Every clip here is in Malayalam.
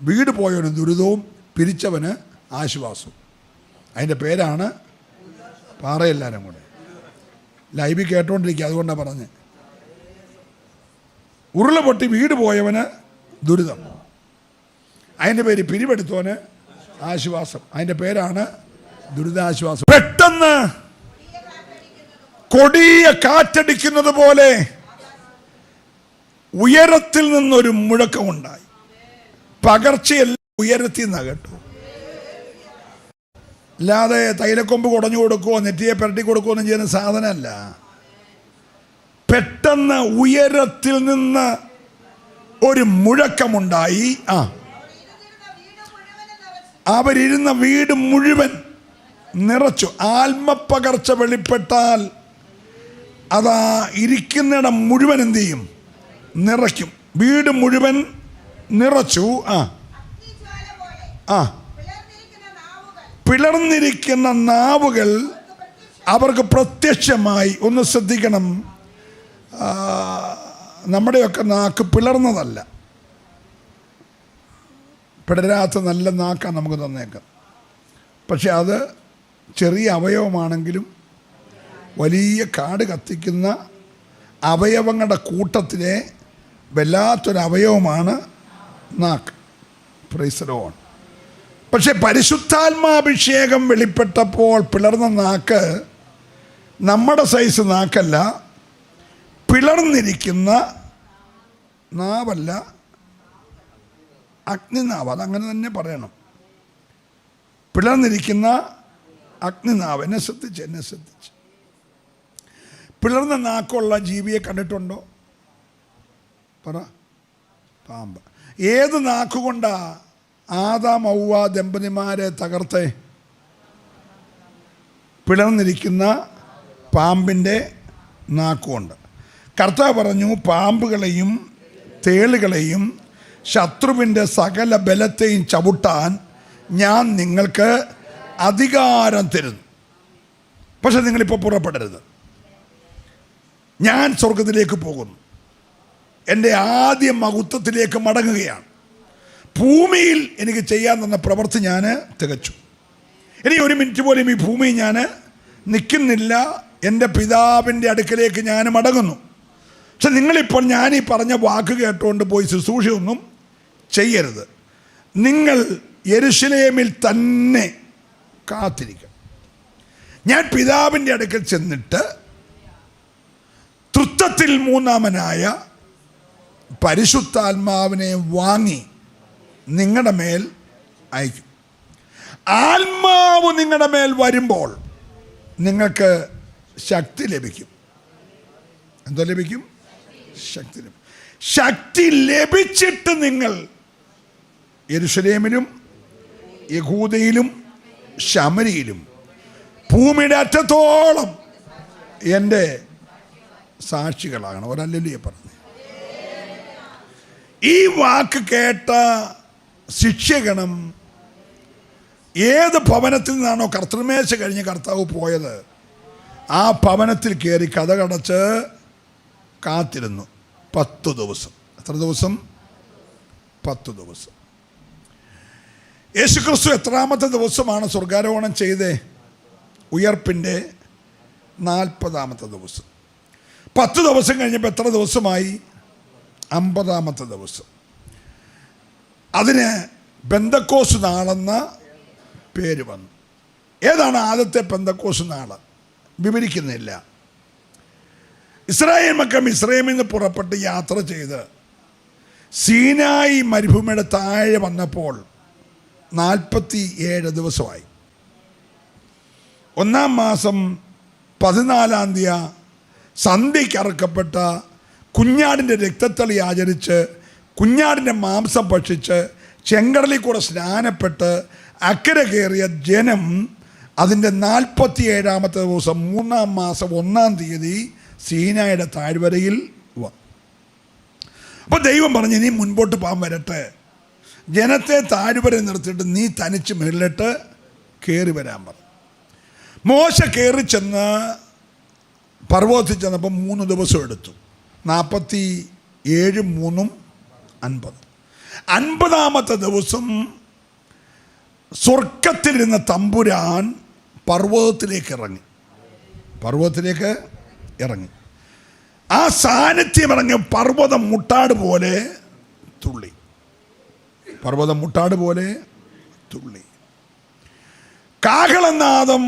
വീട് പോയവന് ദുരിതവും പിരിച്ചവന് ആശ്വാസവും. അതിൻ്റെ പേരാണ് പാറയെല്ലാവരും കൂടെ. ലൈവിൽ കേട്ടോണ്ടിരിക്കുക, അതുകൊണ്ടാണ് പറഞ്ഞ്. ഉരുള പൊട്ടി വീട് പോയവന് ദുരിതം, അതിൻ്റെ പേര് പിരിവെടുത്തവന് ആശ്വാസം. അതിൻ്റെ പേരാണ് ദുരിതാശ്വാസം. പെട്ടെന്ന് കൊടിയ കാറ്റടിക്കുന്നത് പോലെ ഉയരത്തിൽ നിന്നൊരു മുഴക്കമുണ്ടായി. പകർച്ചയെല്ലാം ഉയരത്തിൽ നിന്നാണ് കേട്ടോ. അല്ലാതെ തൈലക്കൊമ്പ് കുടഞ്ഞു കൊടുക്കുമോ നെറ്റിയെ പുരട്ടി കൊടുക്കുമോ ഒന്നും ചെയ്യുന്ന സാധനമല്ല. പെട്ടെന്ന് ഉയരത്തിൽ നിന്ന് ഒരു മുഴക്കമുണ്ടായി. അവരിരുന്ന വീട് മുഴുവൻ നിറച്ചു. ആത്മപകർച്ച വെളിപ്പെട്ടാൽ അതാ ഇരിക്കുന്നിടം മുഴുവൻ എന്ത് ചെയ്യും? നിറയ്ക്കും. വീട് മുഴുവൻ നിറച്ചു. പിളർന്നിരിക്കുന്ന നാവുകൾ അവർക്ക് പ്രത്യക്ഷമായി. ഒന്ന് ശ്രദ്ധിക്കണം, നമ്മുടെയൊക്കെ നാക്ക് പിളർന്നതല്ല. പിടരാത്ത നല്ല നാക്കാണ് നമുക്ക് തന്നേക്കാം. പക്ഷെ അത് ചെറിയ അവയവമാണെങ്കിലും വലിയ കാട് കത്തിക്കുന്ന അവയവങ്ങളുടെ കൂട്ടത്തിലെ വല്ലാത്തൊരവയവമാണ് നാക്ക്. Price the Lord. പക്ഷെ പരിശുദ്ധാത്മാഭിഷേകം വെളിപ്പെട്ടപ്പോൾ പിളർന്ന നാക്ക് നമ്മുടെ സൈസ് നാക്കല്ല, പിളർന്നിരിക്കുന്ന നാവല്ല, അഗ്നിനാവ്. അതങ്ങനെ തന്നെ പറയണം. പിളർന്നിരിക്കുന്ന അഗ്നിനാവ്. എന്നെ ശ്രദ്ധിച്ച്. പിളർന്ന നാക്കുള്ള ജീവിയെ കണ്ടിട്ടുണ്ടോ? പറ. പാമ്പ്. ഏത് നാക്കുകൊണ്ടാ ആദാം ഹവ്വ ദമ്പതിമാരെ തകർത്തേ? പിളർന്നിരിക്കുന്ന പാമ്പിൻ്റെ നാക്കുകൊണ്ട്. കർത്താവ് പറഞ്ഞു, പാമ്പുകളെയും തേളുകളെയും ശത്രുവിൻ്റെ സകല ബലത്തെയും ചവിട്ടാൻ ഞാൻ നിങ്ങൾക്ക് അധികാരം തരുന്നു. പക്ഷെ നിങ്ങളിപ്പോൾ പുറപ്പെടരുത്. ഞാൻ സ്വർഗത്തിലേക്ക് പോകുന്നു. എൻ്റെ ആദ്യ മഹത്വത്തിലേക്ക് മടങ്ങുകയാണ്. ഭൂമിയിൽ എനിക്ക് ചെയ്യാൻ തന്ന പ്രവൃത്തി ഞാൻ തികച്ചു. ഇനി ഒരു മിനിറ്റ് പോലും ഈ ഭൂമിയിൽ ഞാൻ നിൽക്കുന്നില്ല. എൻ്റെ പിതാവിൻ്റെ അടുക്കലേക്ക് ഞാൻ മടങ്ങുന്നു. പക്ഷെ നിങ്ങളിപ്പോൾ ഞാനീ പറഞ്ഞ വാക്ക് കേട്ടുകൊണ്ട് പോയി ശുശ്രൂഷയൊന്നും ചെയ്യരുത്. നിങ്ങൾ യെരുശലേമിൽ തന്നെ കാത്തിരിക്കും. ഞാൻ പിതാവിൻ്റെ അടുക്കൽ ചെന്നിട്ട് തൃത്വത്തിൽ മൂന്നാമനായ പരിശുദ്ധാത്മാവിനെ വാങ്ങി നിങ്ങളുടെ മേൽ അയക്കും. ആത്മാവ് നിങ്ങളുടെ മേൽ വരുമ്പോൾ നിങ്ങൾക്ക് ശക്തി ലഭിക്കും. എന്തോ ലഭിക്കും? ശക്തി ലഭിക്കും. ശക്തി ലഭിച്ചിട്ട് നിങ്ങൾ യെരുശലേമിലും യഹൂദയിലും ശമരിയിലും ഭൂമിയുടെ അറ്റത്തോളം എൻ്റെ സാക്ഷികളാണ്. ഒരല്ലേലൂയ പറഞ്ഞു. ഈ വാക്ക് കേട്ട ശിഷ്യഗണം ഏത് ഭവനത്തിൽ നിന്നാണോ കർത്തൃമേശ കഴിഞ്ഞ് കർത്താവ് പോയത്, ആ ഭവനത്തിൽ കയറി കതകടച്ച് കാത്തിരുന്നു 10 ദിവസം. എത്ര ദിവസം? 10 ദിവസം. യേശുക്രിസ്തു എത്രാമത്തെ ദിവസമാണ് സ്വർഗാരോഹണം ചെയ്തേ? ഉയർപ്പിൻ്റെ 40ാമത്തെ ദിവസം. 10 ദിവസം കഴിഞ്ഞപ്പോൾ എത്ര ദിവസമായി? 50ാമത്തെ ദിവസം. അതിന് പെന്തക്കോസ് നാളെന്ന പേര് വന്നു. ഏതാണ് ആദ്യത്തെ പെന്തക്കോസ് നാൾ? വിവരിക്കുന്നില്ല. ഇസ്രായേൽ മക്കൾ മിസ്രയീമിൽ നിന്ന് പുറപ്പെട്ട് യാത്ര ചെയ്ത് സീനായി മരുഭൂമിയുടെ താഴെ വന്നപ്പോൾ 47 ദിവസമായി. 1-ാം മാസം 14-ാം തീയതി സന്ധ്യയ്ക്ക് അറുക്കപ്പെട്ട കുഞ്ഞാടിൻ്റെ രക്തത്തളി ആചരിച്ച് കുഞ്ഞാടിൻ്റെ മാംസം ഭക്ഷിച്ച് ചെങ്കടലിൽ കൂടെ സ്നാനപ്പെട്ട് അക്കരെ കയറിയ ജനം അതിൻ്റെ 47ാമത്തെ ദിവസം 3-ാം മാസം 1-ാം തീയതി സീനായുടെ താഴ്വരയിൽ വന്നു. അപ്പോൾ ദൈവം പറഞ്ഞു, നീ മുൻപോട്ട് പോകാൻ വരട്ടെ, ജനത്തെ താഴ്വര നിർത്തിയിട്ട് നീ തനിച്ച് മുകളിലിട്ട് കയറി വരാൻ പറഞ്ഞു. മോശ കയറി ചെന്ന് പർവ്വതത്തിൽ ചെന്നപ്പോൾ 3 ദിവസം എടുത്തു. 47 3 50. 50-ാമത്തെ ദിവസം സ്വർഗത്തിലിരുന്ന തമ്പുരാൻ പർവ്വതത്തിലേക്ക് ഇറങ്ങി. ആ സാന്നിധ്യം ഇറങ്ങി പർവ്വതം മുട്ടാട് പോലെ തുള്ളി. കാഹളനാദം,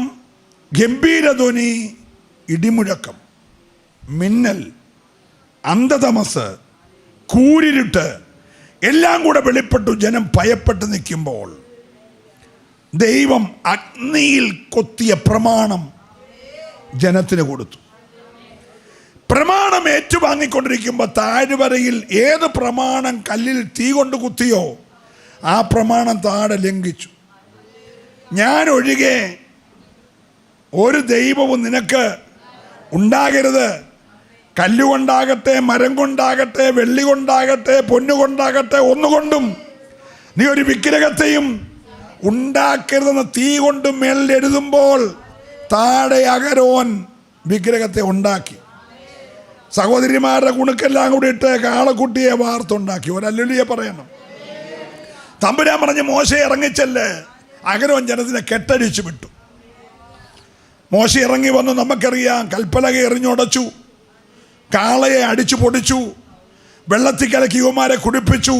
ഗംഭീരധ്വനി, ഇടിമുഴക്കം, മിന്നൽ, അന്ധതമസ്, കൂരിരുട്ട് എല്ലാം കൂടെ വെളിപ്പെട്ടു. ജനം ഭയപ്പെട്ട് നിൽക്കുമ്പോൾ ദൈവം അഗ്നിയിൽ കൊത്തിയ പ്രമാണം ജനത്തിന് കൊടുത്തു. പ്രമാണം ഏറ്റുവാങ്ങിക്കൊണ്ടിരിക്കുമ്പോൾ താഴ്വരയിൽ ഏത് പ്രമാണം കല്ലിൽ തീ കൊണ്ട് കുത്തിയോ ആ പ്രമാണം താഴെ ലംഘിച്ചു. ഞാൻ ഒഴികെ ഒരു ദൈവവും നിനക്ക് ഉണ്ടാകരുത്. കല്ലുകൊണ്ടാകട്ടെ, മരം കൊണ്ടാകട്ടെ, വെള്ളി കൊണ്ടാകട്ടെ, പൊന്നുകൊണ്ടാകട്ടെ, ഒന്നുകൊണ്ടും നീ ഒരു വിഗ്രഹത്തെയും ഉണ്ടാക്കരുതെന്ന് തീ കൊണ്ട് മേലെഴുതുമ്പോൾ താഴെ അഹരോൻ വിഗ്രഹത്തെ ഉണ്ടാക്കി. സഹോദരിമാരുടെ കുണുക്കെല്ലാം കൂടി ഇട്ട് കാളക്കുട്ടിയെ വാർത്തുണ്ടാക്കി. ഒരല്ലുലിയെ പറയണം. തമ്പുരാൻ പറഞ്ഞ് മോശെ ഇറങ്ങിച്ചല്ലേ. അഹരോൻ ജനത്തിനെ കെട്ടടിച്ചു വിട്ടു. മോശെ ഇറങ്ങി വന്നു. നമുക്കറിയാം, കൽപ്പലക എറിഞ്ഞുടച്ചു, കാളയെ അടിച്ചു പൊടിച്ചു, വെള്ളത്തിൽ കലക്കി യുവമാരെ കുടിപ്പിച്ചു.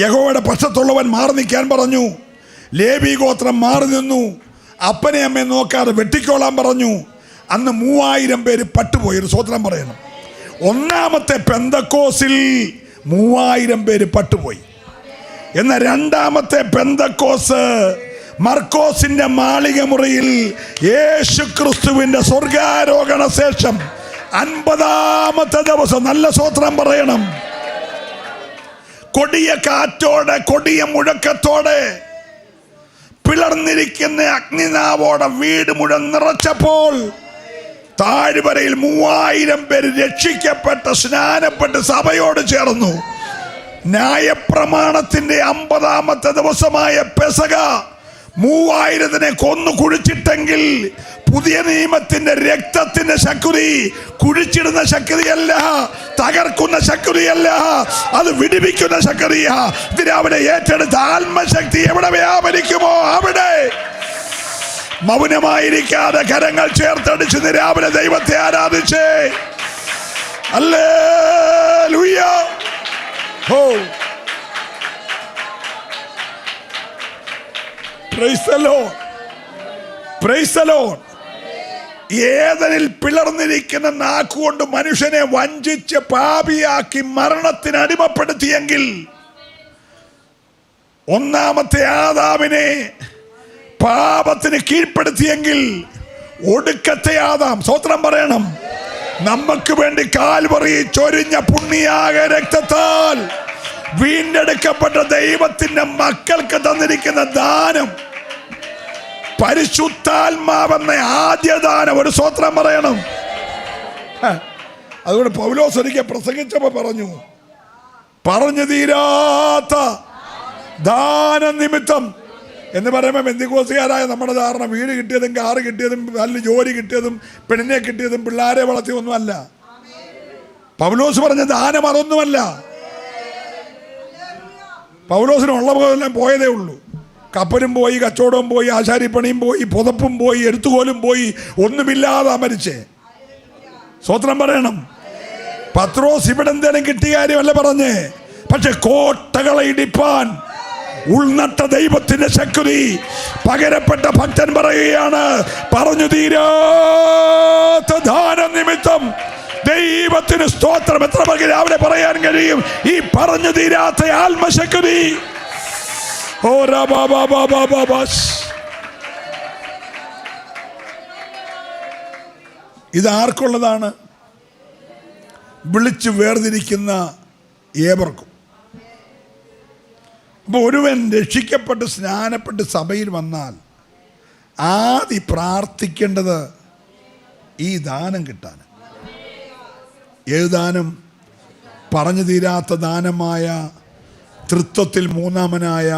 യഹോവയുടെ പക്ഷത്തുള്ളവൻ മാറി നിൽക്കാൻ പറഞ്ഞു. ലേവി ഗോത്രം മാറി നിന്നു. അപ്പനെ അമ്മയെ നോക്കാതെ വെട്ടിക്കോളാൻ പറഞ്ഞു. അന്ന് 3000 പേര് പട്ടുപോയി. ഒരു സ്വോത്രം പറയണം. ഒന്നാമത്തെ പെന്തക്കോസിൽ 3000 പേര് പട്ടുപോയി. എന്നാൽ രണ്ടാമത്തെ പെന്തക്കോസ് മർക്കോസിന്റെ മാളിക മുറിയിൽ യേശു ക്രിസ്തുവിന്റെ സ്വർഗാരോഹണ ശേഷം 50-ാമത്തെ ദിവസം, നല്ല സ്വോത്രം പറയണം, കൊടിയ കാറ്റോടെ, കൊടിയ മുഴക്കത്തോടെ, പിളർന്നിരിക്കുന്ന അഗ്നിനാവോടെ വീട് മുഴുവൻ നിറച്ചപ്പോൾ താഴ്വരയിൽ 3000 പേര് രക്ഷിക്കപ്പെട്ട് സ്നാനപ്പെട്ട് സഭയോട് ചേർന്നു. ന്യായപ്രമാണത്തിന്റെ 50-ാമത്തെ ദിവസമായ പെസക 3000-നെ കൊന്നു കുഴിച്ചിട്ടെങ്കിൽ പുതിയ നിയമത്തിന്റെ രക്തത്തിന്റെ ശക്തി കുഴിച്ചിടുന്ന ശക്തിയല്ല, തകർക്കുന്ന ശക്തിയല്ല, അത് വിടിവിക്കുന്ന ശക്തിയാ. ഇതിനെ ഏറ്റെടുത്ത ആത്മശക്തി എവിടെ വ്യാപരിക്കുമോ അവിടെ മൗനമായിരിക്കാതെ കരങ്ങൾ ചേർത്തടിച്ച് രാവിലെ ദൈവത്തെ ആരാധിച്ചേ. ഹല്ലേലൂയ. ഹോ, praise the Lord, praise the Lord. ഏദനിൽ പിളർന്നിരിക്കുന്ന നാക്കുകൊണ്ട് മനുഷ്യനെ വഞ്ചിച്ച് പാപിയാക്കി മരണത്തിന് അടിമപ്പെടുത്തിയെങ്കിൽ ഒന്നാമത്തെ ആദാമിനെ പാപത്തിന് കീഴ്പ്പെടുത്തിയെങ്കിൽ ഒടുക്കത്തെ ആദാം, സ്വത്രം പറയണം, നമുക്ക് വേണ്ടി കാൽവറി ചൊരിഞ്ഞ പുണ്യാക രക്തത്താൽ വീണ്ടെടുക്കപ്പെട്ട ദൈവത്തിന്റെ മക്കൾക്ക് തന്നിരിക്കുന്ന ദാനം പരിശുദ്ധാത്മാവെന്ന ആദ്യ ദാനം. ഒരു സ്വത്രം പറയണം. അതുകൊണ്ട് പൗലോസ് ഒരിക്കൽ പ്രസംഗിച്ചപ്പോ പറഞ്ഞു തീരാത്ത ദാന നിമിത്തം എന്ന് പറയുമ്പോൾ ബന്ധുക്കോസുകാരായ നമ്മുടെ ധാരണ വീട് കിട്ടിയതും കാറ് കിട്ടിയതും നല്ല ജോലി കിട്ടിയതും പെണ്ണിനെ കിട്ടിയതും പിള്ളേരെ വളർത്തിയൊന്നുമല്ല. പൗലോസ് പറഞ്ഞ ദാനം അതൊന്നുമല്ല. പൗലോസിന് ഉള്ള പോലെല്ലാം പോയതേ ഉള്ളൂ. കപ്പലും പോയി, കച്ചവടവും പോയി, ആശാരിപ്പണിയും പോയി, പുതപ്പും പോയി, എഴുത്തുകോലും പോയി, ഒന്നുമില്ലാതെ മരിച്ചേ. സ്വത്രം പറയണം. പത്രോസ് ഇവിടെ എന്തേലും കിട്ടിയ കാര്യമല്ല പറഞ്ഞേ. പക്ഷെ കോട്ടകളെ ഇടിപ്പാൻ ഉൾനട്ട ദൈവത്തിന്റെ ശക്തി പകരപ്പെട്ട ഭക്തൻ പറയുകയാണ്, പറഞ്ഞു തീരാത്ത ദാനം നിമിത്തം ദൈവത്തിന് സ്തോത്രം. എത്ര പേർക്ക് രാവിലെ പറയാൻ കഴിയും ഈ പറഞ്ഞു തീരാത്ത ആത്മശക്തി? ഇത് ആർക്കുള്ളതാണ്? വിളിച്ച് വേർതിരിക്കുന്ന ഏവർക്കും. അപ്പോൾ ഒരുവൻ രക്ഷിക്കപ്പെട്ട് സ്നാനപ്പെട്ട് സഭയിൽ വന്നാൽ ആദ്യം പ്രാർത്ഥിക്കേണ്ടത് ഈ ദാനം കിട്ടാൻ. ഏത് ദാനം? പറഞ്ഞു തീരാത്ത ദാനമായ തൃത്വത്തിൽ മൂന്നാമനായ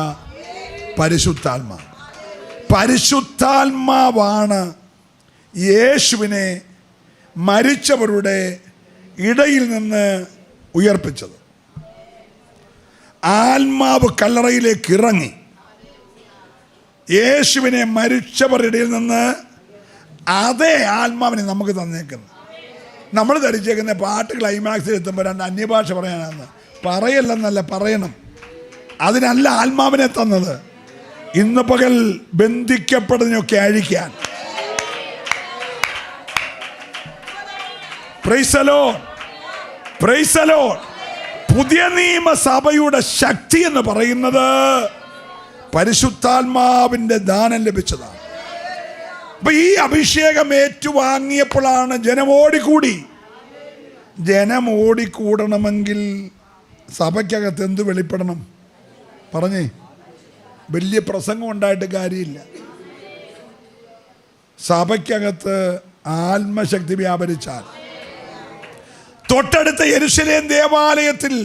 പരിശുദ്ധാത്മാവ്. പരിശുദ്ധാത്മാവാണ് യേശുവിനെ മരിച്ചവരുടെ ഇടയിൽ നിന്ന് ഉയർപ്പിച്ചത്. ആത്മാവ് കല്ലറയിലേക്ക് ഇറങ്ങി യേശുവിനെ മരിച്ചവരുടെ ഇടയിൽ നിന്ന് അതേ ആത്മാവിനെ നമുക്ക് തന്നേക്കുന്നു. നമ്മൾ ധരിച്ചേക്കുന്ന പാട്ട് ക്ലൈമാക്സിൽ എത്തുമ്പോൾ 2 അന്യഭാഷ പറയാനാണ്. പറയല്ലെന്നല്ല, പറയണം. അതിനല്ല ആത്മാവിനെ തന്നത്. ഇന്ന് പകൽ ബന്ധിക്കപ്പെടുന്നതൊക്കെ അഴിക്കാൻ. Praise the Lord, praise the Lord. പുതിയ നിയമസഭയുടെ ശക്തി എന്ന് പറയുന്നത് പരിശുദ്ധാത്മാവിൻ്റെ ദാനം ലഭിച്ചതാണ്. അപ്പൊ ഈ അഭിഷേകം ഏറ്റുവാങ്ങിയപ്പോഴാണ് ജനം ഓടിക്കൂടി. ജനം ഓടിക്കൂടണമെങ്കിൽ സഭയ്ക്കകത്ത് എന്ത് വെളിപ്പെടണം? പറഞ്ഞേ. വലിയ പ്രസംഗം ഉണ്ടായിട്ട് കാര്യമില്ല. സഭയ്ക്കകത്ത് ആത്മശക്തി വ്യാപരിച്ചാൽ, തൊട്ടടുത്ത യെരൂശലേം ദേവാലയത്തിൽ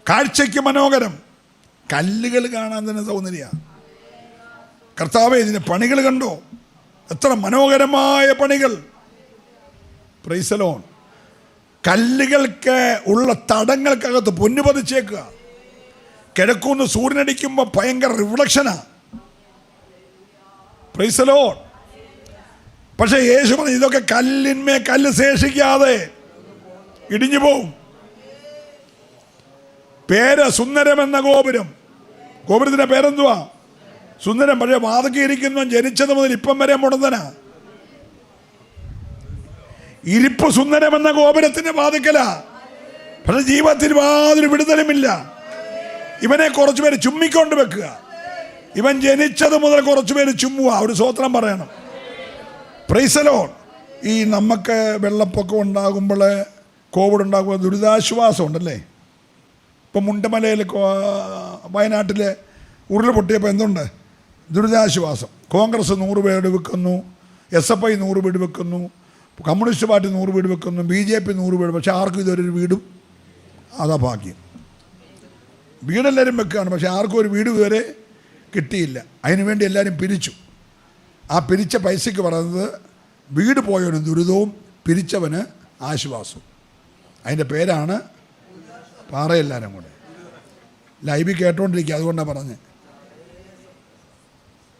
കാഴ്ചയ്ക്ക് മനോഹരം, കല്ലുകൾ കാണാൻ തന്നെ സൗന്ദര്യ. കർത്താവേ, ഇതിൻ്റെ പണികൾ കണ്ടോ? എത്ര മനോഹരമായ പണികൾ. Price the Lord. കല്ലുകൾക്ക് ഉള്ള തടങ്ങൾക്കകത്ത് പൊന്നു പതിച്ചേക്കുക. കിഴക്കൂന്ന് സൂര്യനടിക്കുമ്പോൾ ഭയങ്കര റിഫ്ലക്ഷനാ. Price the Lord. പക്ഷെ യേശു പറഞ്ഞു, ഇതൊക്കെ കല്ലിന്മേ കല്ല് ശേഷിക്കാതെ ഇടിഞ്ഞു പോവും. പേര് സുന്ദരം എന്ന ഗോപുരം. ഗോപുരത്തിന്റെ പേരെന്തുവാ? സുന്ദരം. പക്ഷേ വാതിൽക്ക് ഇരിക്കുന്നു ജനിച്ചത് മുതൽ ഇപ്പം വരെ മുടന്തനാ. ഇരിപ്പ് സുന്ദരം എന്ന ഗോപുരത്തിന്റെ വാതിക്കല. പക്ഷെ ജീവിതത്തിൽ യാതൊരു വിടുതലുമില്ല. ഇവനെ കുറച്ചുപേര് ചുമ്മിക്കൊണ്ട് വെക്കുക. ഇവൻ ജനിച്ചത് മുതൽ കുറച്ചുപേര് ചുമ്മുക. ഒരു സ്തോത്രം പറയണം. Price the Lord. ഈ നമുക്ക് വെള്ളപ്പൊക്കം ഉണ്ടാകുമ്പോൾ, കോവിഡ് ഉണ്ടാകുമ്പോൾ ദുരിതാശ്വാസം ഉണ്ടല്ലേ. ഇപ്പം മുണ്ടമലയിൽ വയനാട്ടിൽ ഉരുൾ പൊട്ടിയപ്പോൾ എന്തുണ്ട്? ദുരിതാശ്വാസം. കോൺഗ്രസ് 100 വീട് വെക്കുന്നു, SFI 100 വീട് വെക്കുന്നു, കമ്മ്യൂണിസ്റ്റ് പാർട്ടി 100 വീട് വെക്കുന്നു, BJP 100 വീട്. പക്ഷെ ആർക്കും ഇതൊരു വീടും, അതാ ഭാഗ്യം. വീടെല്ലാവരും വെക്കുകയാണ്, പക്ഷെ ആർക്കും ഒരു വീട് ഇതുവരെ കിട്ടിയില്ല. അതിനുവേണ്ടി എല്ലാവരും പിരിച്ചു. ആ പിരിച്ച പൈസയ്ക്ക് പറയുന്നത് വീട് പോയവന് ദുരിതവും പിരിച്ചവന് ആശ്വാസവും. അതിൻ്റെ പേരാണ് പാറയെല്ലാവരും കൂടെ. ലൈവിൽ കേട്ടോണ്ടിരിക്കുക, അതുകൊണ്ടാണ് പറഞ്ഞത്.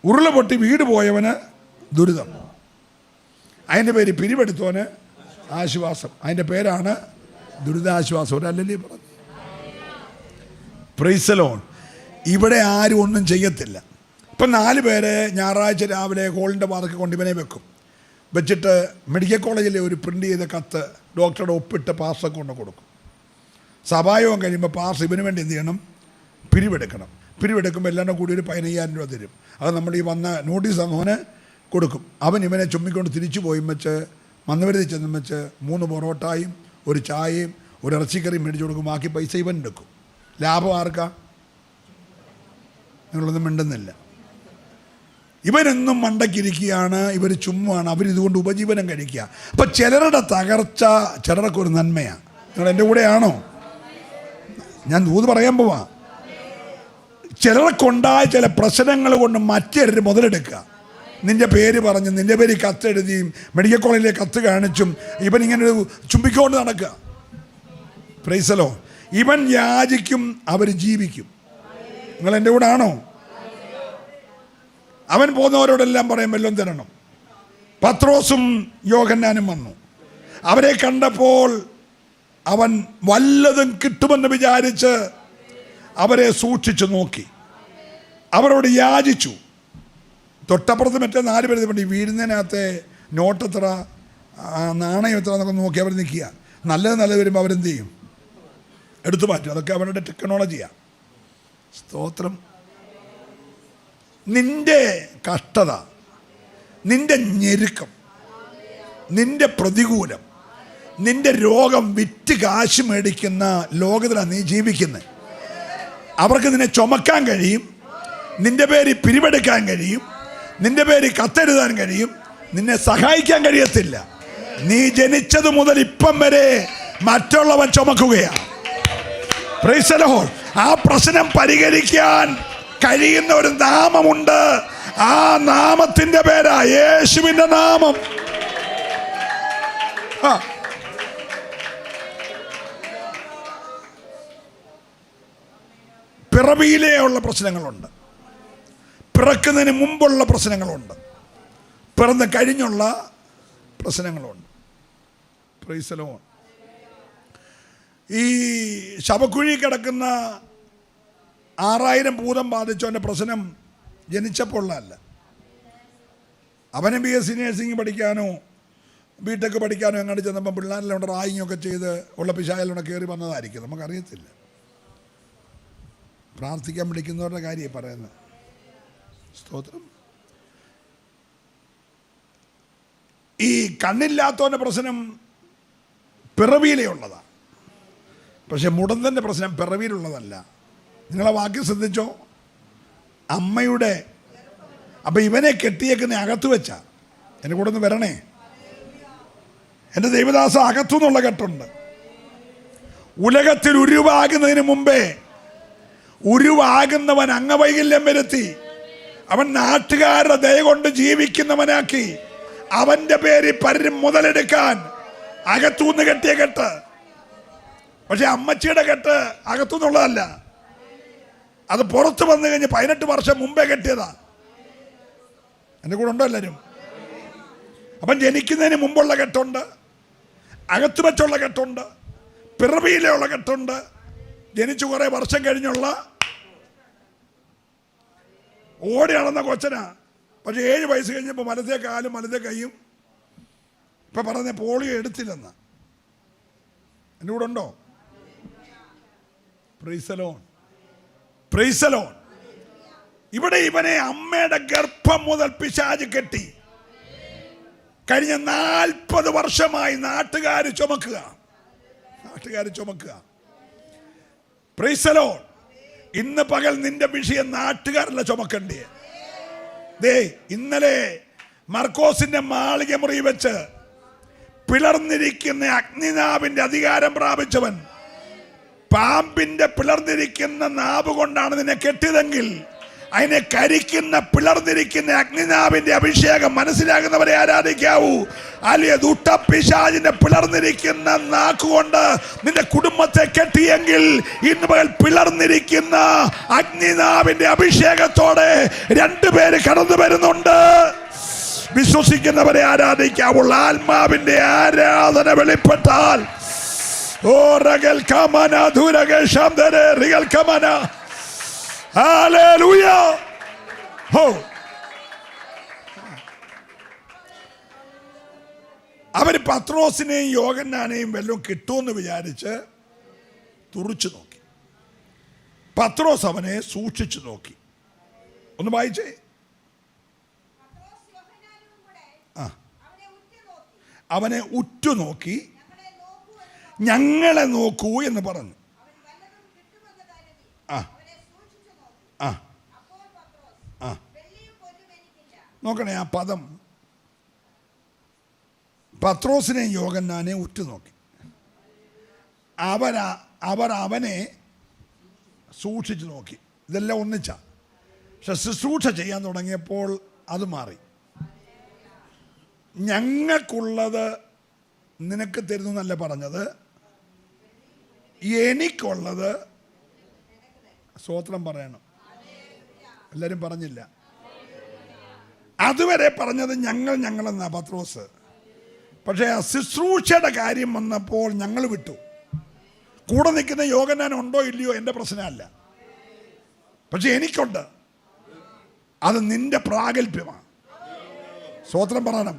ഉരുള പൊട്ടി വീട് പോയവന് ദുരിതം, അതിൻ്റെ പേര് പിരിവെടുത്തവന് ആശ്വാസം. അതിൻ്റെ പേരാണ് ദുരിതാശ്വാസം. ഒരല്ലേ പറഞ്ഞു. Price the Lord. ഇവിടെ ആരും ഒന്നും ചെയ്യത്തില്ല. ഇപ്പം 4 പേരെ ഞായറാഴ്ച രാവിലെ ഹോളിൻ്റെ വാതൊക്കെ കൊണ്ട് ഇവനെ വെക്കും. വെച്ചിട്ട് മെഡിക്കൽ കോളേജിലെ ഒരു പ്രിൻ്റ് ചെയ്ത കത്ത് ഡോക്ടറുടെ ഒപ്പിട്ട് പാർസൊക്കെ കൊണ്ട് കൊടുക്കും. സഭായോഗം കഴിയുമ്പോൾ പാർസ് ഇവന് വേണ്ടി എന്ത് ചെയ്യണം? പിരിവെടുക്കണം. പിരിവെടുക്കുമ്പോൾ എല്ലാം കൂടി ഒരു 15,000 രൂപ തരും. അത് നമ്മൾ ഈ വന്ന നോട്ടീസ് അവന് കൊടുക്കും. അവൻ ഇവനെ ചുമ്മിക്കൊണ്ട് തിരിച്ചു പോയും വെച്ച് മന്ദവരുതി ചെന്നും വെച്ച് 3 പൊറോട്ടയും 1 ചായയും 1 ഇറച്ചിക്കറിയും മേടിച്ചു കൊടുക്കും. ബാക്കി പൈസ ഇവൻ എടുക്കും. ലാഭം ആർക്കാ? നിങ്ങളൊന്നും മിണ്ടുന്നില്ല. ഇവരെന്നും മണ്ടക്കിരിക്കുകയാണ്, ഇവർ ചുമ്മാണ്, അവരിതുകൊണ്ട് ഉപജീവനം കഴിക്കുക. അപ്പം ചിലരുടെ തകർച്ച ചിലർക്ക് ഒരു നന്മയാണ്. നിങ്ങൾ എൻ്റെ കൂടെയാണോ? ഞാൻ ദൂത് പറയാൻ പോവാ. ചിലർക്കുണ്ടായ ചില പ്രശ്നങ്ങൾ കൊണ്ട് മറ്റൊരു മുതലെടുക്കുക. നിൻ്റെ പേര് പറഞ്ഞ്, നിൻ്റെ പേര് കത്തെഴുതിയും മെഡിക്കൽ കോളേജിലെ കത്ത് കാണിച്ചും ഇവൻ ഇങ്ങനെ ചുംബിക്കൊണ്ട് നടക്കുക. Price the Lord. ഇവൻ യാചിക്കും, അവർ ജീവിക്കും. നിങ്ങൾ എൻ്റെ കൂടെ ആണോ? അവൻ പോകുന്നവരോടെല്ലാം പറയും വല്ലതും തരണം. പത്രോസും യോഹന്നാനും വന്നു. അവരെ കണ്ടപ്പോൾ അവൻ വല്ലതും കിട്ടുമെന്ന് വിചാരിച്ച് അവരെ സൂക്ഷിച്ചു നോക്കി. അവരോട് യാചിച്ചു. തൊട്ടപ്പുറത്ത് മറ്റേ 4 പേര് പണ്ടി വീഴുന്നതിനകത്തെ നോട്ടെത്ര, നാണയം എത്ര എന്നൊക്കെ നോക്കി അവർ നിൽക്കുക. നല്ലത് വരുമ്പോൾ അവരെന്ത് ചെയ്യും? എടുത്തു മാറ്റും. അതൊക്കെ അവരുടെ ടെക്നോളജിയാണ്. സ്തോത്രം. നിന്റെ കഷ്ടത, നിന്റെ ഞെരുക്കം, നിന്റെ പ്രതികൂലം, നിന്റെ രോഗം വിറ്റ് കാശ് മേടിക്കുന്ന ലോകത്തിലാണ് നീ ജീവിക്കുന്നത്. അവർക്ക് നിന്നെ ചുമക്കാൻ കഴിയും, നിന്റെ പേര് പിരിവെടുക്കാൻ കഴിയും, നിന്റെ പേര് കത്തെഴുതാൻ കഴിയും, നിന്നെ സഹായിക്കാൻ കഴിയത്തില്ല. നീ ജനിച്ചത് മുതൽ ഇപ്പം വരെ മറ്റുള്ളവൻ ചുമക്കുകയാണ്. Praise the Lord. ആ പ്രശ്നം പരിഹരിക്കാൻ കഴിയുന്ന ഒരു നാമമുണ്ട്. ആ നാമത്തിന്റെ പേരാ യേശുവിന്റെ നാമം. പിറവിയിലെയുള്ള പ്രശ്നങ്ങളുണ്ട്, പിറക്കുന്നതിന് മുമ്പുള്ള പ്രശ്നങ്ങളുണ്ട്, പിറന്ന് കഴിഞ്ഞുള്ള പ്രശ്നങ്ങളുണ്ട്. Price the Lord. ഈ ശവക്കുഴി കിടക്കുന്ന 6000 ഭൂതം ബാധിച്ചവൻ്റെ പ്രശ്നം ജനിച്ചപ്പോഴല്ല. അവന് BSc നേഴ്സിംഗ് പഠിക്കാനോ BTech പഠിക്കാനോ എങ്ങോട്ട് ചെന്നപ്പം പിള്ളേരെല്ലാം റായിങ്ങൊക്കെ ചെയ്ത് ഉള്ള പിശാചിലൂടെ കയറി വന്നതായിരിക്കും, നമുക്കറിയത്തില്ല. പ്രാർത്ഥിക്കാൻ വിളിക്കുന്നവരുടെ കാര്യമാണ് പറയുന്നത്. സ്തോത്രം. ഈ കണ്ണില്ലാത്തവൻ്റെ പ്രശ്നം പിറവിയിലേ ഉള്ളതാണ്, പക്ഷെ മുടന്തൻ്റെ പ്രശ്നം പിറവിയിലുള്ളതല്ല. നിങ്ങളെ വാക്യം ശ്രദ്ധിച്ചോ? അമ്മയുടെ അപ്പം ഇവനെ കെട്ടിയേക്കുന്ന അകത്ത് വെച്ചാ. എൻ്റെ കൂടെ ഒന്ന് വരണേ. എൻ്റെ ദൈവദാസ, അകത്തു നിന്നുള്ള കെട്ടുണ്ട്. ഉലകത്തിൽ ഉരുവാകുന്നതിന് മുമ്പേ ഉരുവാകുന്നവൻ അംഗവൈകല്യം വരുത്തി അവൻ നാട്ടുകാരുടെ ദയ കൊണ്ട് ജീവിക്കുന്നവനാക്കി അവൻ്റെ പേരിൽ പലരും മുതലെടുക്കാൻ അകത്തുനിന്ന് കെട്ടിയ കെട്ട്. പക്ഷെ അമ്മച്ചിയുടെ കെട്ട് അകത്തുനിന്നുള്ളതല്ല, അത് പുറത്ത് വന്നു കഴിഞ്ഞ് 18 വർഷം മുമ്പേ കെട്ടിയതാ. എൻ്റെ കൂടെ ഉണ്ടോ എല്ലാവരും? അപ്പം ജനിക്കുന്നതിന് മുമ്പുള്ള കെട്ടുണ്ട്, അകത്ത് വെച്ചുള്ള കെട്ടുണ്ട്, പിറവിയിലുള്ള കെട്ടുണ്ട്, ജനിച്ചു കുറേ വർഷം കഴിഞ്ഞുള്ള ഓടി നടന്ന കൊച്ചനാ. പക്ഷെ 7 വയസ്സ് കഴിഞ്ഞപ്പോൾ വലതേ കാലും വലതേ കൈയും ഇപ്പം പറഞ്ഞ പോളിയോ എടുത്തില്ലെന്ന്. എൻ്റെ കൂടെ ഉണ്ടോ? Price the Lord, praise the Lord. ഇവിടെ ഇവനെ അമ്മയുടെ ഗർഭം മുതൽ പിശാച് കെട്ടി. കഴിഞ്ഞ 40 വർഷമായി നാട്ടുകാർ ചുമക്കുക. Price the Lord. ഇന്ന് പകൽ നിന്റെ വിഷയം നാട്ടുകാരല്ല ചുമക്കണ്ടേ. ദേ ഇന്നലെ മർക്കോസിന്റെ മാളിക മുറി വെച്ച് പിളർന്നിരിക്കുന്ന അഗ്നിനാവിന്റെ അധികാരം പ്രാപിച്ചവൻ പാമ്പിന്റെ പിളർന്നിരിക്കുന്ന നാവ് കൊണ്ടാണ് നിന്നെ കെട്ടിയതെങ്കിൽ അതിനെ കരിക്കുന്ന പിളർന്നിരിക്കുന്ന അഗ്നിനാവിന്റെ അഭിഷേകം മനസ്സിലാകുന്നവരെ ആരാധിക്കാവൂ. അല്ലെ ദുഷ്ടപിശാചിന്റെ പിളർന്നിരിക്കുന്ന നാക്കുകൊണ്ട് നിന്റെ കുടുംബത്തെ കെട്ടിയെങ്കിൽ ഇന്ന് പകൽ പിളർന്നിരിക്കുന്ന അഗ്നിനാവിന്റെ അഭിഷേകത്തോടെ 2 പേര് കടന്നു വരുന്നുണ്ട്. വിശ്വസിക്കുന്നവരെ ആരാധിക്കാവുള്ള ആത്മാവിന്റെ ആരാധന വെളിപ്പെട്ടാൽ അവര് പത്രോസിനെയും യോഹന്നാനെയും വല്ലതും കിട്ടുമെന്ന് വിചാരിച്ച് തുറിച്ചു നോക്കി. പത്രോസ് അവനെ സൂക്ഷിച്ചു നോക്കി. ഒന്ന് വായിച്ചേ. അവനെ ഉറ്റുനോക്കി ഞങ്ങളെ നോക്കൂ എന്ന് പറഞ്ഞു. നോക്കണേ ആ പദം. പത്രോസിനെയും യോഹന്നാനെ ഉറ്റുനോക്കി. അവർ അവനെ സൂക്ഷിച്ചു നോക്കി. ഇതെല്ലാം ഒന്നിച്ച. പക്ഷെ ശുശ്രൂഷ ചെയ്യാൻ തുടങ്ങിയപ്പോൾ അത് മാറി. ഞങ്ങൾക്കുള്ളത് നിനക്ക് തരുന്നു എന്നല്ല പറഞ്ഞത്, എനിക്കുള്ളത്. സ്തോത്രം പറയണം. എല്ലാവരും പറഞ്ഞില്ല. അതുവരെ പറഞ്ഞത് ഞങ്ങളെന്നാ പത്രോസ്. പക്ഷേ ആ ശുശ്രൂഷയുടെ കാര്യം വന്നപ്പോൾ ഞങ്ങൾ വിട്ടു. കൂടെ നിൽക്കുന്ന യോഹന്നാൻ ഉണ്ടോ ഇല്ലയോ എൻ്റെ പ്രശ്നമല്ല, പക്ഷെ എനിക്കുണ്ട്. അത് നിന്റെ പ്രാഗൽഭ്യമാണ്. സ്തോത്രം പറയണം.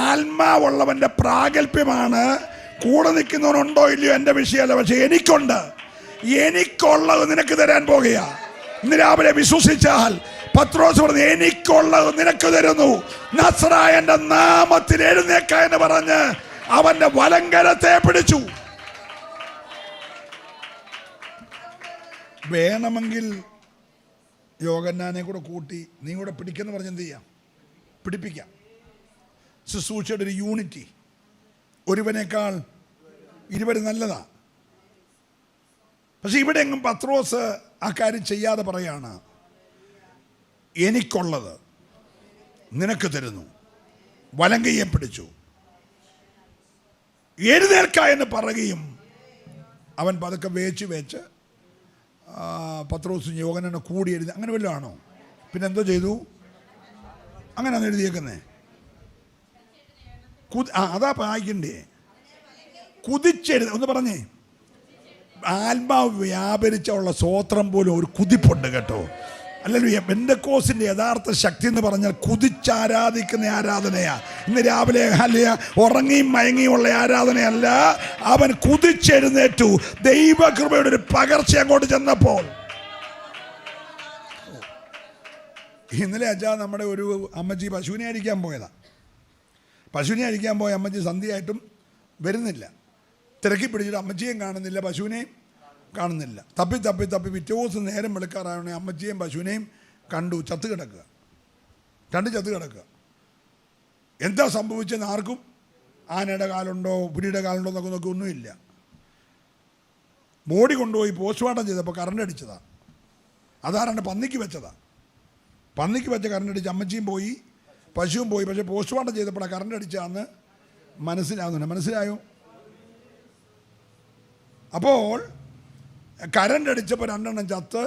ആത്മാവുള്ളവന്റെ പ്രാഗൽഭ്യമാണ്. കൂടെ നിൽക്കുന്നവനുണ്ടോ ഇല്ലയോ എൻ്റെ വിഷയമല്ല, പക്ഷെ എനിക്കുണ്ട്. എനിക്കുള്ളത് നിനക്ക് തരാൻ പോകുക. ഇന്ന് രാവിലെ വിശ്വസിച്ചാൽ പത്രോസ് പറഞ്ഞു എനിക്കുള്ളത് നിനക്ക് തരുന്നു, നസ്രായന്റെ നാമത്തിൽ എഴുന്നേക്ക എന്ന് പറഞ്ഞ് അവന്റെ വലങ്കരത്തെ പിടിച്ചു. വേണമെങ്കിൽ യോഹന്നാനെ കൂടെ കൂട്ടി നീ കൂടെ പിടിക്കെന്ന് പറഞ്ഞ് എന്ത് ചെയ്യാം? പിടിപ്പിക്കാം. ശുശ്രൂഷയുടെ ഒരു യൂണിറ്റി. ഒരുവനേക്കാൾ 20 നല്ലതാ. പക്ഷെ ഇവിടെ എങ്ങും പത്രോസ് ആ കാര്യം ചെയ്യാതെ പറയാണ് എനിക്കുള്ളത് നിനക്ക് തരുന്നു. വലങ്കയ്യെ പിടിച്ചു. എഴുന്നേൽക്ക എന്ന് പറയുകയും അവൻ പതുക്കെ വേച്ച് പത്രോസും യോഹന്നാനും കൂടി എഴുതി, അങ്ങനെ വല്ലതും ആണോ? പിന്നെ എന്തോ ചെയ്തു? അങ്ങനെയാണ് എഴുതിയേക്കുന്നത്. അതാ വായിക്കണ്ടേ? കുതിച്ചെഴുതി ഒന്ന് പറഞ്ഞേ. ആത്മാവ് വ്യാപരിച്ചുള്ള സ്തോത്രം പോലും ഒരു കുതിപ്പുണ്ട് കേട്ടോ. അല്ലെങ്കിൽ പെന്തക്കോസ്തിന്റെ യഥാർത്ഥ ശക്തി എന്ന് പറഞ്ഞാൽ കുതിച്ചാരാധിക്കുന്ന ആരാധനയാ. ഇന്ന് രാവിലെ അല്ല ഉറങ്ങിയും മയങ്ങിയുള്ള ആരാധനയല്ല, അവൻ കുതിച്ചെഴുന്നേറ്റു. ദൈവകൃപയുടെ ഒരു പകർച്ച അങ്ങോട്ട് ചെന്നപ്പോൾ. ഇന്നലെ അച്ഛാ നമ്മുടെ ഒരു അമ്മച്ചി പശുവിനെ അടിക്കാൻ പോയതാ. പശുവിനെ അടിക്കാൻ പോയ അമ്മച്ചി സന്ധ്യയായിട്ടും വരുന്നില്ല. തിരക്കി പിടിച്ചിട്ട് അമ്മച്ചിയും കാണുന്നില്ല, പശുവിനെയും കാണുന്നില്ല. തപ്പി തപ്പി തപ്പി പിറ്റേ ദിവസം നേരം വെളുക്കാറാവണേ അമ്മച്ചിയും പശുവിനെയും കണ്ടു ചത്ത് കിടക്കുക. രണ്ട് ചത്ത് കിടക്കുക. എന്താ സംഭവിച്ചെന്ന് ആർക്കും, ആനയുടെ കാലുണ്ടോ പുലിയുടെ കാലുണ്ടോ എന്നൊക്കെ നോക്കി ഒന്നുമില്ല. ബോഡി കൊണ്ടുപോയി പോസ്റ്റ്മോർട്ടം ചെയ്തപ്പോൾ കറണ്ട് അടിച്ചതാ. അതാരാണ്ട് പന്നിക്ക് വെച്ചതാ. പന്നിക്ക് വെച്ച കറണ്ട് അടിച്ച് അമ്മച്ചിയും പോയി പശുവും പോയി. പക്ഷേ പോസ്റ്റ്മോർട്ടം ചെയ്തപ്പോഴാണ് കറണ്ട് അടിച്ചതാന്ന് മനസ്സിലാകുന്നുണ്ട്. മനസ്സിലായോ? അപ്പോൾ കറണ്ട് അടിച്ചപ്പോൾ രണ്ടെണ്ണം ചത്ത്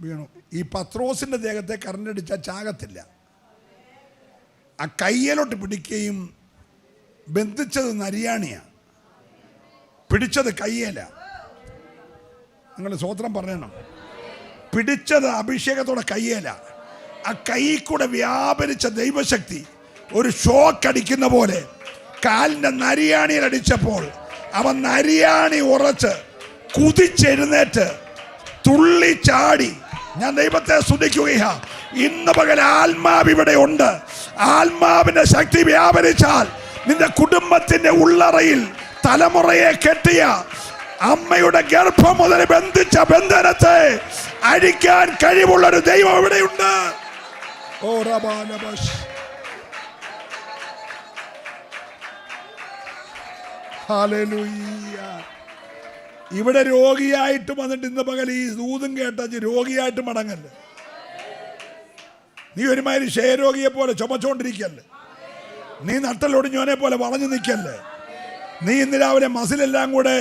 വീണു. ഈ പത്രോസിൻ്റെ ദേഹത്തെ കറണ്ട് അടിച്ചാൽ ചാകത്തില്ല. ആ കയ്യിലോട്ട് പിടിക്കുകയും ബന്ധിച്ചത് നരിയാണിയാണ്, പിടിച്ചത് കയ്യേല. നിങ്ങൾ സ്വോത്രം പറയണം. പിടിച്ചത് അഭിഷേകത്തോടെ കയ്യേല. ആ കൈ കൂടെ വ്യാപരിച്ച ദൈവശക്തി ഒരു ഷോക്ക് അടിക്കുന്ന പോലെ കാലിൻ്റെ നരിയാണിയിൽ അടിച്ചപ്പോൾ അവൻ നരിയാണി ഉറച്ച് കുതിച്ചെഴുന്നേറ്റ് തുള്ളി ചാടി. ഞാൻ ദൈവത്തെ സ്തുതിക്കുകയാ. ഇന്ന് പകൽ ആത്മാവ് ഇവിടെ ഉണ്ട്. ആത്മാവിന്റെ ശക്തി വ്യാപരിച്ചാൽ നിന്റെ കുടുംബത്തിന്റെ ഉള്ളറയിൽ തലമുറയെ കെട്ടിയ അമ്മയുടെ ഗർഭം മുതൽ ബന്ധിച്ച ബന്ധനത്തെ അഴിക്കാൻ കഴിവുള്ളൊരു ദൈവം ഇവിടെയുണ്ട്. ഓ റബാനബഷ് ഹല്ലേലൂയ. ഇവിടെ രോഗിയായിട്ട് വന്നിട്ട് ഇന്ന് പകൽ ഈ ദൂതും കേട്ട രോഗിയായിട്ട് മടങ്ങല്ലേ. നീ ഒരുമാതിരി ക്ഷയരോഗിയെ പോലെ ചുമച്ചോണ്ടിരിക്കല്ലേ. നീ നട്ടലൊടിഞ്ഞോനെ പോലെ വളഞ്ഞു നിൽക്കല്ലേ. നീ ഇന്ന് രാവിലെ മസിലെല്ലാം കൂടെ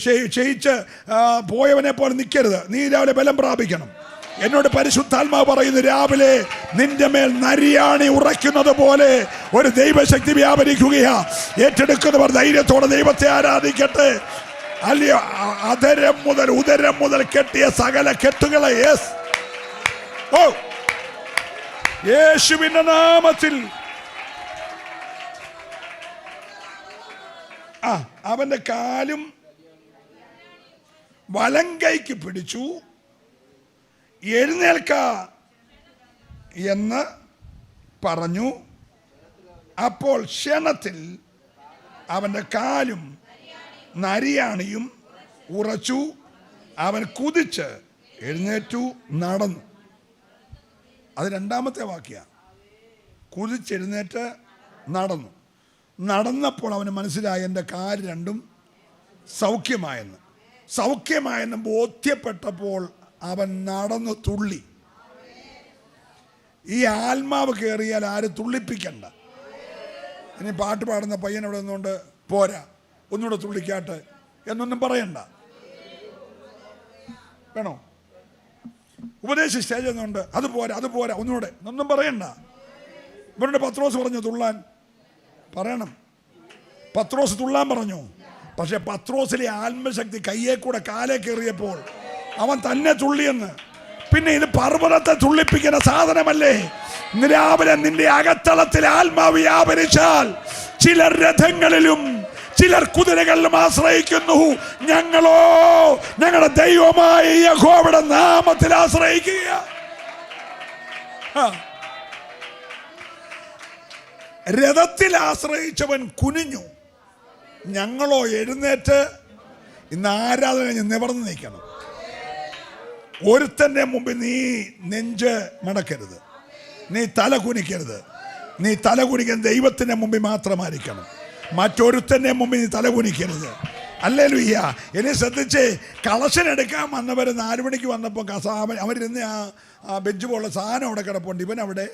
ക്ഷയിച്ച് പോയവനെ പോലെ നിൽക്കരുത്. നീ രാവിലെ ബലം പ്രാപിക്കണം. എന്നോട് പരിശുദ്ധാത്മാവ് പറയുന്നു, രാവിലെ നിന്റെ മേൽ നരിയാണി ഉറയ്ക്കുന്നത് പോലെ ഒരു ദൈവശക്തി വ്യാപരിക്കുകയാ. ഏറ്റെടുക്കുന്നവർ ധൈര്യത്തോടെ ദൈവത്തെ ആരാധിക്കട്ടെ. അല്ലയോ, അധരം മുതൽ ഉദരം മുതൽ കെട്ടിയ സകല കെട്ടുകളെ യേശുവിന്റെ നാമത്തിൽ അവന്റെ കാലും വലങ്കൈക്ക് പിടിച്ചു. എഴുന്നേൽക്ക എന്ന് പറഞ്ഞു. അപ്പോൾ ക്ഷണത്തിൽ അവന്റെ കാലും നരിയാണിയും ഉറച്ചു. അവൻ കുതിച്ച് എഴുന്നേറ്റു നടന്നു. അത് രണ്ടാമത്തെ വാക്യ. കുതിച്ചെഴുന്നേറ്റ് നടന്നു. നടന്നപ്പോൾ അവന് മനസ്സിലായി എൻ്റെ കാല് രണ്ടും സൗഖ്യമായെന്ന്. സൗഖ്യമായെന്ന് ബോധ്യപ്പെട്ടപ്പോൾ അവൻ നടന്നു തുള്ളി. ഈ ആത്മാവ് കയറിയാൽ ആരും തുള്ളിപ്പിക്കണ്ട. ഇനി പാട്ട് പാടുന്ന പയ്യൻ അവിടെ നിന്നുകൊണ്ട് പോരാ, ഒന്നുകൂടെ തുള്ളിക്കാട്ടെ എന്നൊന്നും പറയണ്ട. വേണോ? ഉപദേശി സ്റ്റേജ് എന്നുണ്ട്, അത് പോരാ അത് പോരാ ഒന്നുകൂടെ ഒന്നും പറയണ്ട. ഇവരുടെ പത്രോസ് പറഞ്ഞു തുള്ളാൻ. പറയണം. പത്രോസ് തുള്ളാൻ പറഞ്ഞു. പക്ഷെ പത്രോസിലെ ആത്മശക്തി കയ്യെ കൂടെ കാലേ കയറിയപ്പോൾ അവൻ തന്നെ തുള്ളിയെന്ന്. പിന്നെ ഇത് പർവ്വതത്തെ തുള്ളിപ്പിക്കുന്ന സാധനമല്ലേ. ഇന്ന് രാവിലെ നിന്റെ അകത്തളത്തിൽ ആത്മാവ് വ്യാപരിച്ചാൽ ചിലർ രഥങ്ങളിലും ചിലർ കുതിരകളിലും ആശ്രയിക്കുന്നു. ഞങ്ങളോ ഞങ്ങളുടെ ദൈവമായ യഹോവയുടെ നാമത്തിൽ ആശ്രയിക്കുക. രഥത്തിൽ ആശ്രയിച്ചവൻ കുനിഞ്ഞു. ഞങ്ങളോ എഴുന്നേറ്റ് ഇന്ന് ആരാധന നിവർന്നു നിൽക്കണം. ഒരുത്തന്റെ മുമ്പിൽ നീ നെഞ്ച് മടക്കരുത്, നീ തല കുനിക്കരുത്. നീ തല കുനിക്കാൻ ദൈവത്തിന്റെ മുമ്പിൽ മാത്രമായിരിക്കണം. മറ്റൊരുത്തന്റെ മുമ്പിൽ നീ തല കുനിക്കരുത്. ഹല്ലേലൂയ. ഇനി ശ്രദ്ധിച്ചേ, കളക്ഷൻ എടുക്കാൻ വന്നവർ 4 മണിക്ക് വന്നപ്പോൾ അവരിന്ന് ആ ബെഞ്ച് പോലുള്ള സാധനം അവിടെ കിടപ്പുണ്ട്. ഇവൻ അവിടെ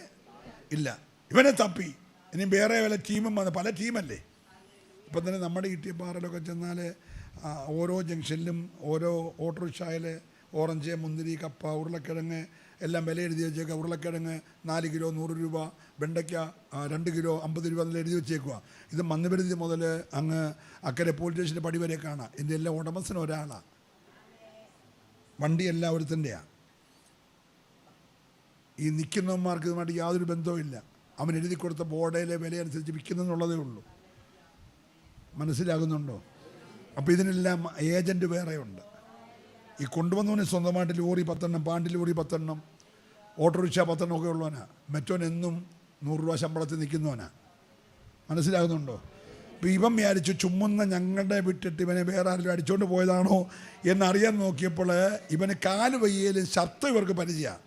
ഇല്ല. ഇവനെ തപ്പി. ഇനി വേറെ വല്ല ടീമും വന്ന്, പല ടീമല്ലേ. ഇപ്പം തന്നെ നമ്മുടെ ഈട്ടിപ്പാറയിലൊക്കെ ചെന്നാൽ ഓരോ ജംഗ്ഷനിലും ഓരോ ഓട്ടോറിക്ഷയിൽ ഓറഞ്ച്, മുന്തിരി, കപ്പ, ഉരുളക്കിഴങ്ങ് എല്ലാം വില എഴുതി വെച്ചേക്കുക. ഉരുളക്കിഴങ്ങ് 4 കിലോ 100 രൂപ, വെണ്ടയ്ക്ക 2 കിലോ 50 രൂപ എന്നെല്ലാം എഴുതി വെച്ചേക്കുക. ഇത് മന്നുപരുതി മുതൽ അങ്ങ് അക്കരെ പോലീസ് സ്റ്റേഷൻ്റെ പടി വരെ കാണാം. ഇതിൻ്റെ എല്ലാം ഉടമസ്ഥൻ ഒരാളാണ്. വണ്ടി എല്ലാവരുത്തിൻ്റെയാണ്. ഈ നിൽക്കുന്നവന്മാർക്ക് ഇതുമായിട്ട് യാതൊരു ബന്ധവുമില്ല. അവൻ എഴുതി കൊടുത്ത ബോർഡിലെ വില അനുസരിച്ച് വിൽക്കുന്നെന്നുള്ളതേ ഉള്ളൂ. മനസ്സിലാകുന്നുണ്ടോ? അപ്പോൾ ഇതിനെല്ലാം ഏജൻറ്റ് വേറെയുണ്ട്. ഈ കൊണ്ടുവന്നവന് സ്വന്തമായിട്ട് ലോറി 10 പാണ്ടി ലോറി 10 ഓട്ടോറിക്ഷ 10 ഒക്കെ ഉള്ളവനാ. മറ്റോൻ എന്നും 100 രൂപ ശമ്പളത്തിൽ നിൽക്കുന്നവനാ. മനസ്സിലാകുന്നുണ്ടോ? അപ്പോൾ ഇവൻ വിചാരിച്ചു ചുമ്മുന്ന ഞങ്ങളുടെ വിട്ടിട്ട് ഇവനെ വേറെ ആരെങ്കിലും അടിച്ചുകൊണ്ട് പോയതാണോ എന്നറിയാൻ നോക്കിയപ്പോൾ ഇവന് കാല് വയ്യയിലും ശബ്ദം ഇവർക്ക് പരിചയമാണ്.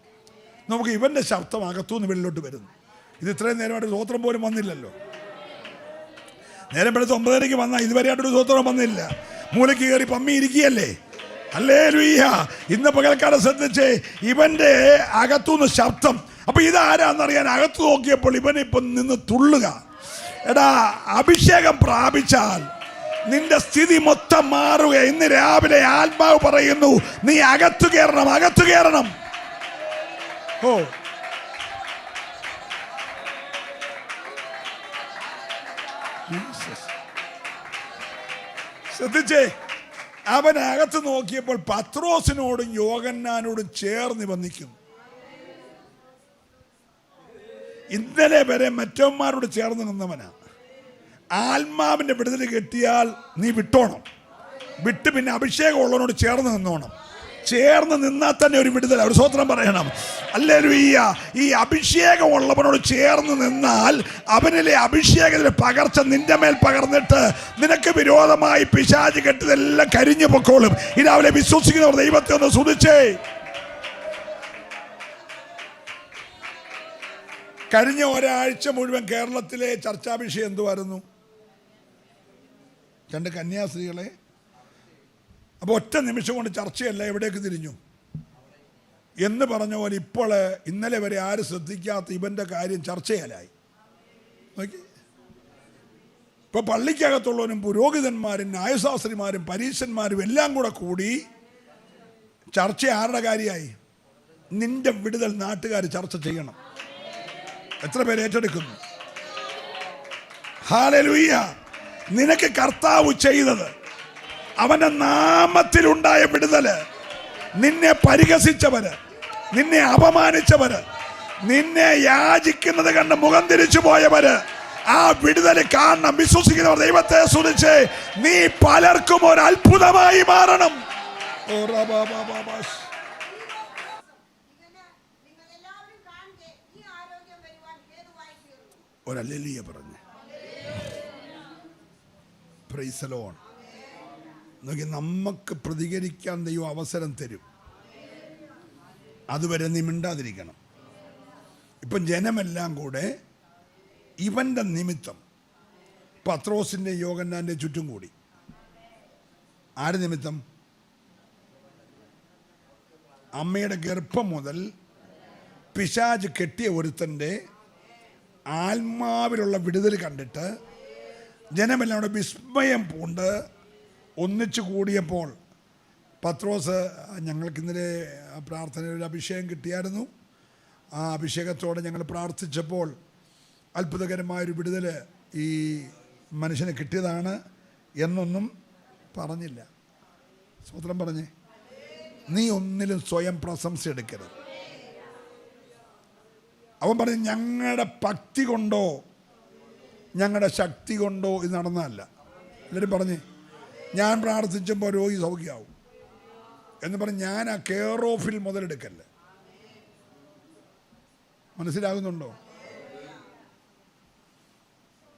നമുക്ക് ഇവൻ്റെ ശബ്ദം അകത്തുനിന്ന് വെളിയിലോട്ട് വരുന്നു. ഇത് ഇത്രയും നേരമായിട്ട് സ്വോത്രം പോലും വന്നില്ലല്ലോ. നേരം വെളുത്ത് 9:30 വന്നാൽ ഇതുവരെയായിട്ടൊരു സ്വോത്രം വന്നില്ല. മൂലയ്ക്ക് കയറി പമ്മി ഇരിക്കുകയല്ലേ. ഹല്ലേലൂയ. ഇന്ന് പകൽക്കാലം ശ്രദ്ധിച്ച് ഇവൻ്റെ അകത്തുനിന്ന് ശബ്ദം. അപ്പോൾ ഇതാരാന്നറിയാൻ അകത്ത് നോക്കിയപ്പോൾ ഇവനിപ്പം നിന്ന് തുള്ളുക. എടാ, അഭിഷേകം പ്രാപിച്ചാൽ നിന്റെ സ്ഥിതി മൊത്തം മാറുക. ഇന്ന് രാവിലെ ആത്മാവ് പറയുന്നു, നീ അകത്തു കയറണം, അകത്തു കയറണം. ഓ, ശ്രദ്ധിച്ചേ. അവനകത്ത് നോക്കിയപ്പോൾ പത്രോസിനോടും യോഹന്നാനോടും ചേർന്ന് വന്നിക്കുന്നു. ഇന്നലെ വരെ മറ്റവന്മാരോട് ചേർന്ന് നിന്നവനാ. ആത്മാവിൻ്റെ വിടുതൽ കിട്ടിയാൽ നീ വിട്ടോണം. വിട്ട് പിന്നെ അഭിഷേകം ഉള്ളവനോട് ചേർന്ന് നിന്നോണം. ചേർന്ന് നിന്നാൽ തന്നെ ഒരു വിടുതൽ. ഒരു സ്വത്രം പറയണം. ഹല്ലേലൂയ. ഈ അഭിഷേകം ഉള്ളവനോട് ചേർന്ന് നിന്നാൽ അവനിലെ അഭിഷേകത്തിലെ പകർച്ച നിന്റെ മേൽ പകർന്നിട്ട് നിനക്ക് വിരോധമായി പിശാച് കെട്ടിയതെല്ലാം കരിഞ്ഞു പൊക്കോളും. ഇതാവലെ വിശ്വസിക്കുന്നവർ ദൈവത്തെ ഒന്ന് സ്തുതിച്ചേ. കഴിഞ്ഞ ഒരാഴ്ച മുഴുവൻ കേരളത്തിലെ ചർച്ചാ വിഷയം എന്തുവായിരുന്നു? 2 കന്യാസ്ത്രീകളെ. അപ്പോൾ ഒറ്റ നിമിഷം കൊണ്ട് ചർച്ചയല്ല എവിടേക്ക് തിരിഞ്ഞു എന്ന് പറഞ്ഞ പോലെ ഇപ്പോൾ ഇന്നലെ വരെ ആരും ശ്രദ്ധിക്കാത്ത ഇവൻ്റെ കാര്യം ചർച്ചയാലായി. നോക്കി, ഇപ്പോൾ പള്ളിക്കകത്തുള്ളവരും പുരോഹിതന്മാരും ന്യായശാസ്ത്രിമാരും പരീശന്മാരും എല്ലാം കൂടി ചർച്ച ആരുടെ കാര്യമായി? നിന്റെ വിടുതൽ നാട്ടുകാർ ചർച്ച ചെയ്യണം. എത്ര പേര് ഏറ്റെടുക്കുന്നു? ഹല്ലേലൂയ. നിനക്ക് കർത്താവ് ചെയ്തത്, അവന്റെ നാമത്തിലുണ്ടായ വിടുതല്, നിന്നെ പരിഹസിച്ചവര്, നിന്നെ അപമാനിച്ചവര്, നിന്നെ യാചിക്കുന്നത് കണ്ട് മുഖം തിരിച്ചു പോയവര് ആ വിടുതല് കാണണം. വിശ്വസിക്കുന്നവർ ദൈവത്തെ സ്തുതിച്ച് നീ പലർക്കും ഒരു അത്ഭുതമായി മാറണം. ഒരല്ലേലൂയ പറഞ്ഞു. Price the Lord. നോക്കി, നമുക്ക് പ്രതികരിക്കാൻ ദൈവം അവസരം തരും. അതുവരെ നീ മിണ്ടാതിരിക്കണം. ഇപ്പം ജനമെല്ലാം കൂടെ ഇവൻ്റെ നിമിത്തം പത്രോസിൻ്റെ യോഹന്നാൻ്റെ ചുറ്റും കൂടി. ആര് നിമിത്തം? അമ്മയുടെ ഗർഭം മുതൽ പിശാച് കെട്ടിയ ഒരുത്തൻ്റെ ആത്മാവിലുള്ള വിടുതൽ കണ്ടിട്ട് ജനമെല്ലാം കൂടെ വിസ്മയം പൂണ്ട് ഒന്നിച്ചു കൂടിയപ്പോൾ പത്രോസ്, ഞങ്ങൾക്കിന്നലെ പ്രാർത്ഥനയിൽ ഒരു അഭിഷേകം കിട്ടിയായിരുന്നു. ആ അഭിഷേകത്തോടെ ഞങ്ങൾ പ്രാർത്ഥിച്ചപ്പോൾ അത്ഭുതകരമായൊരു വിടുതൽ ഈ മനുഷ്യന് കിട്ടിയതാണ് എന്നൊന്നും പറഞ്ഞില്ല. സ്തോത്രം പറഞ്ഞേ. നീ ഒന്നിലും സ്വയം പ്രശംസ എടുക്കരുത്. അവൻ പറഞ്ഞു, ഞങ്ങളുടെ ഭക്തി കൊണ്ടോ ഞങ്ങളുടെ ശക്തി കൊണ്ടോ ഇത് നടന്നതല്ല. എല്ലാവരും പറഞ്ഞേ, ഞാൻ പ്രാർത്ഥിച്ചപ്പോൾ രോഗി സൗഖ്യമാവും എന്ന് പറഞ്ഞ് ഞാൻ ആ കെയർ ഓഫിൽ മുതലെടുക്കല്ല. മനസ്സിലാകുന്നുണ്ടോ?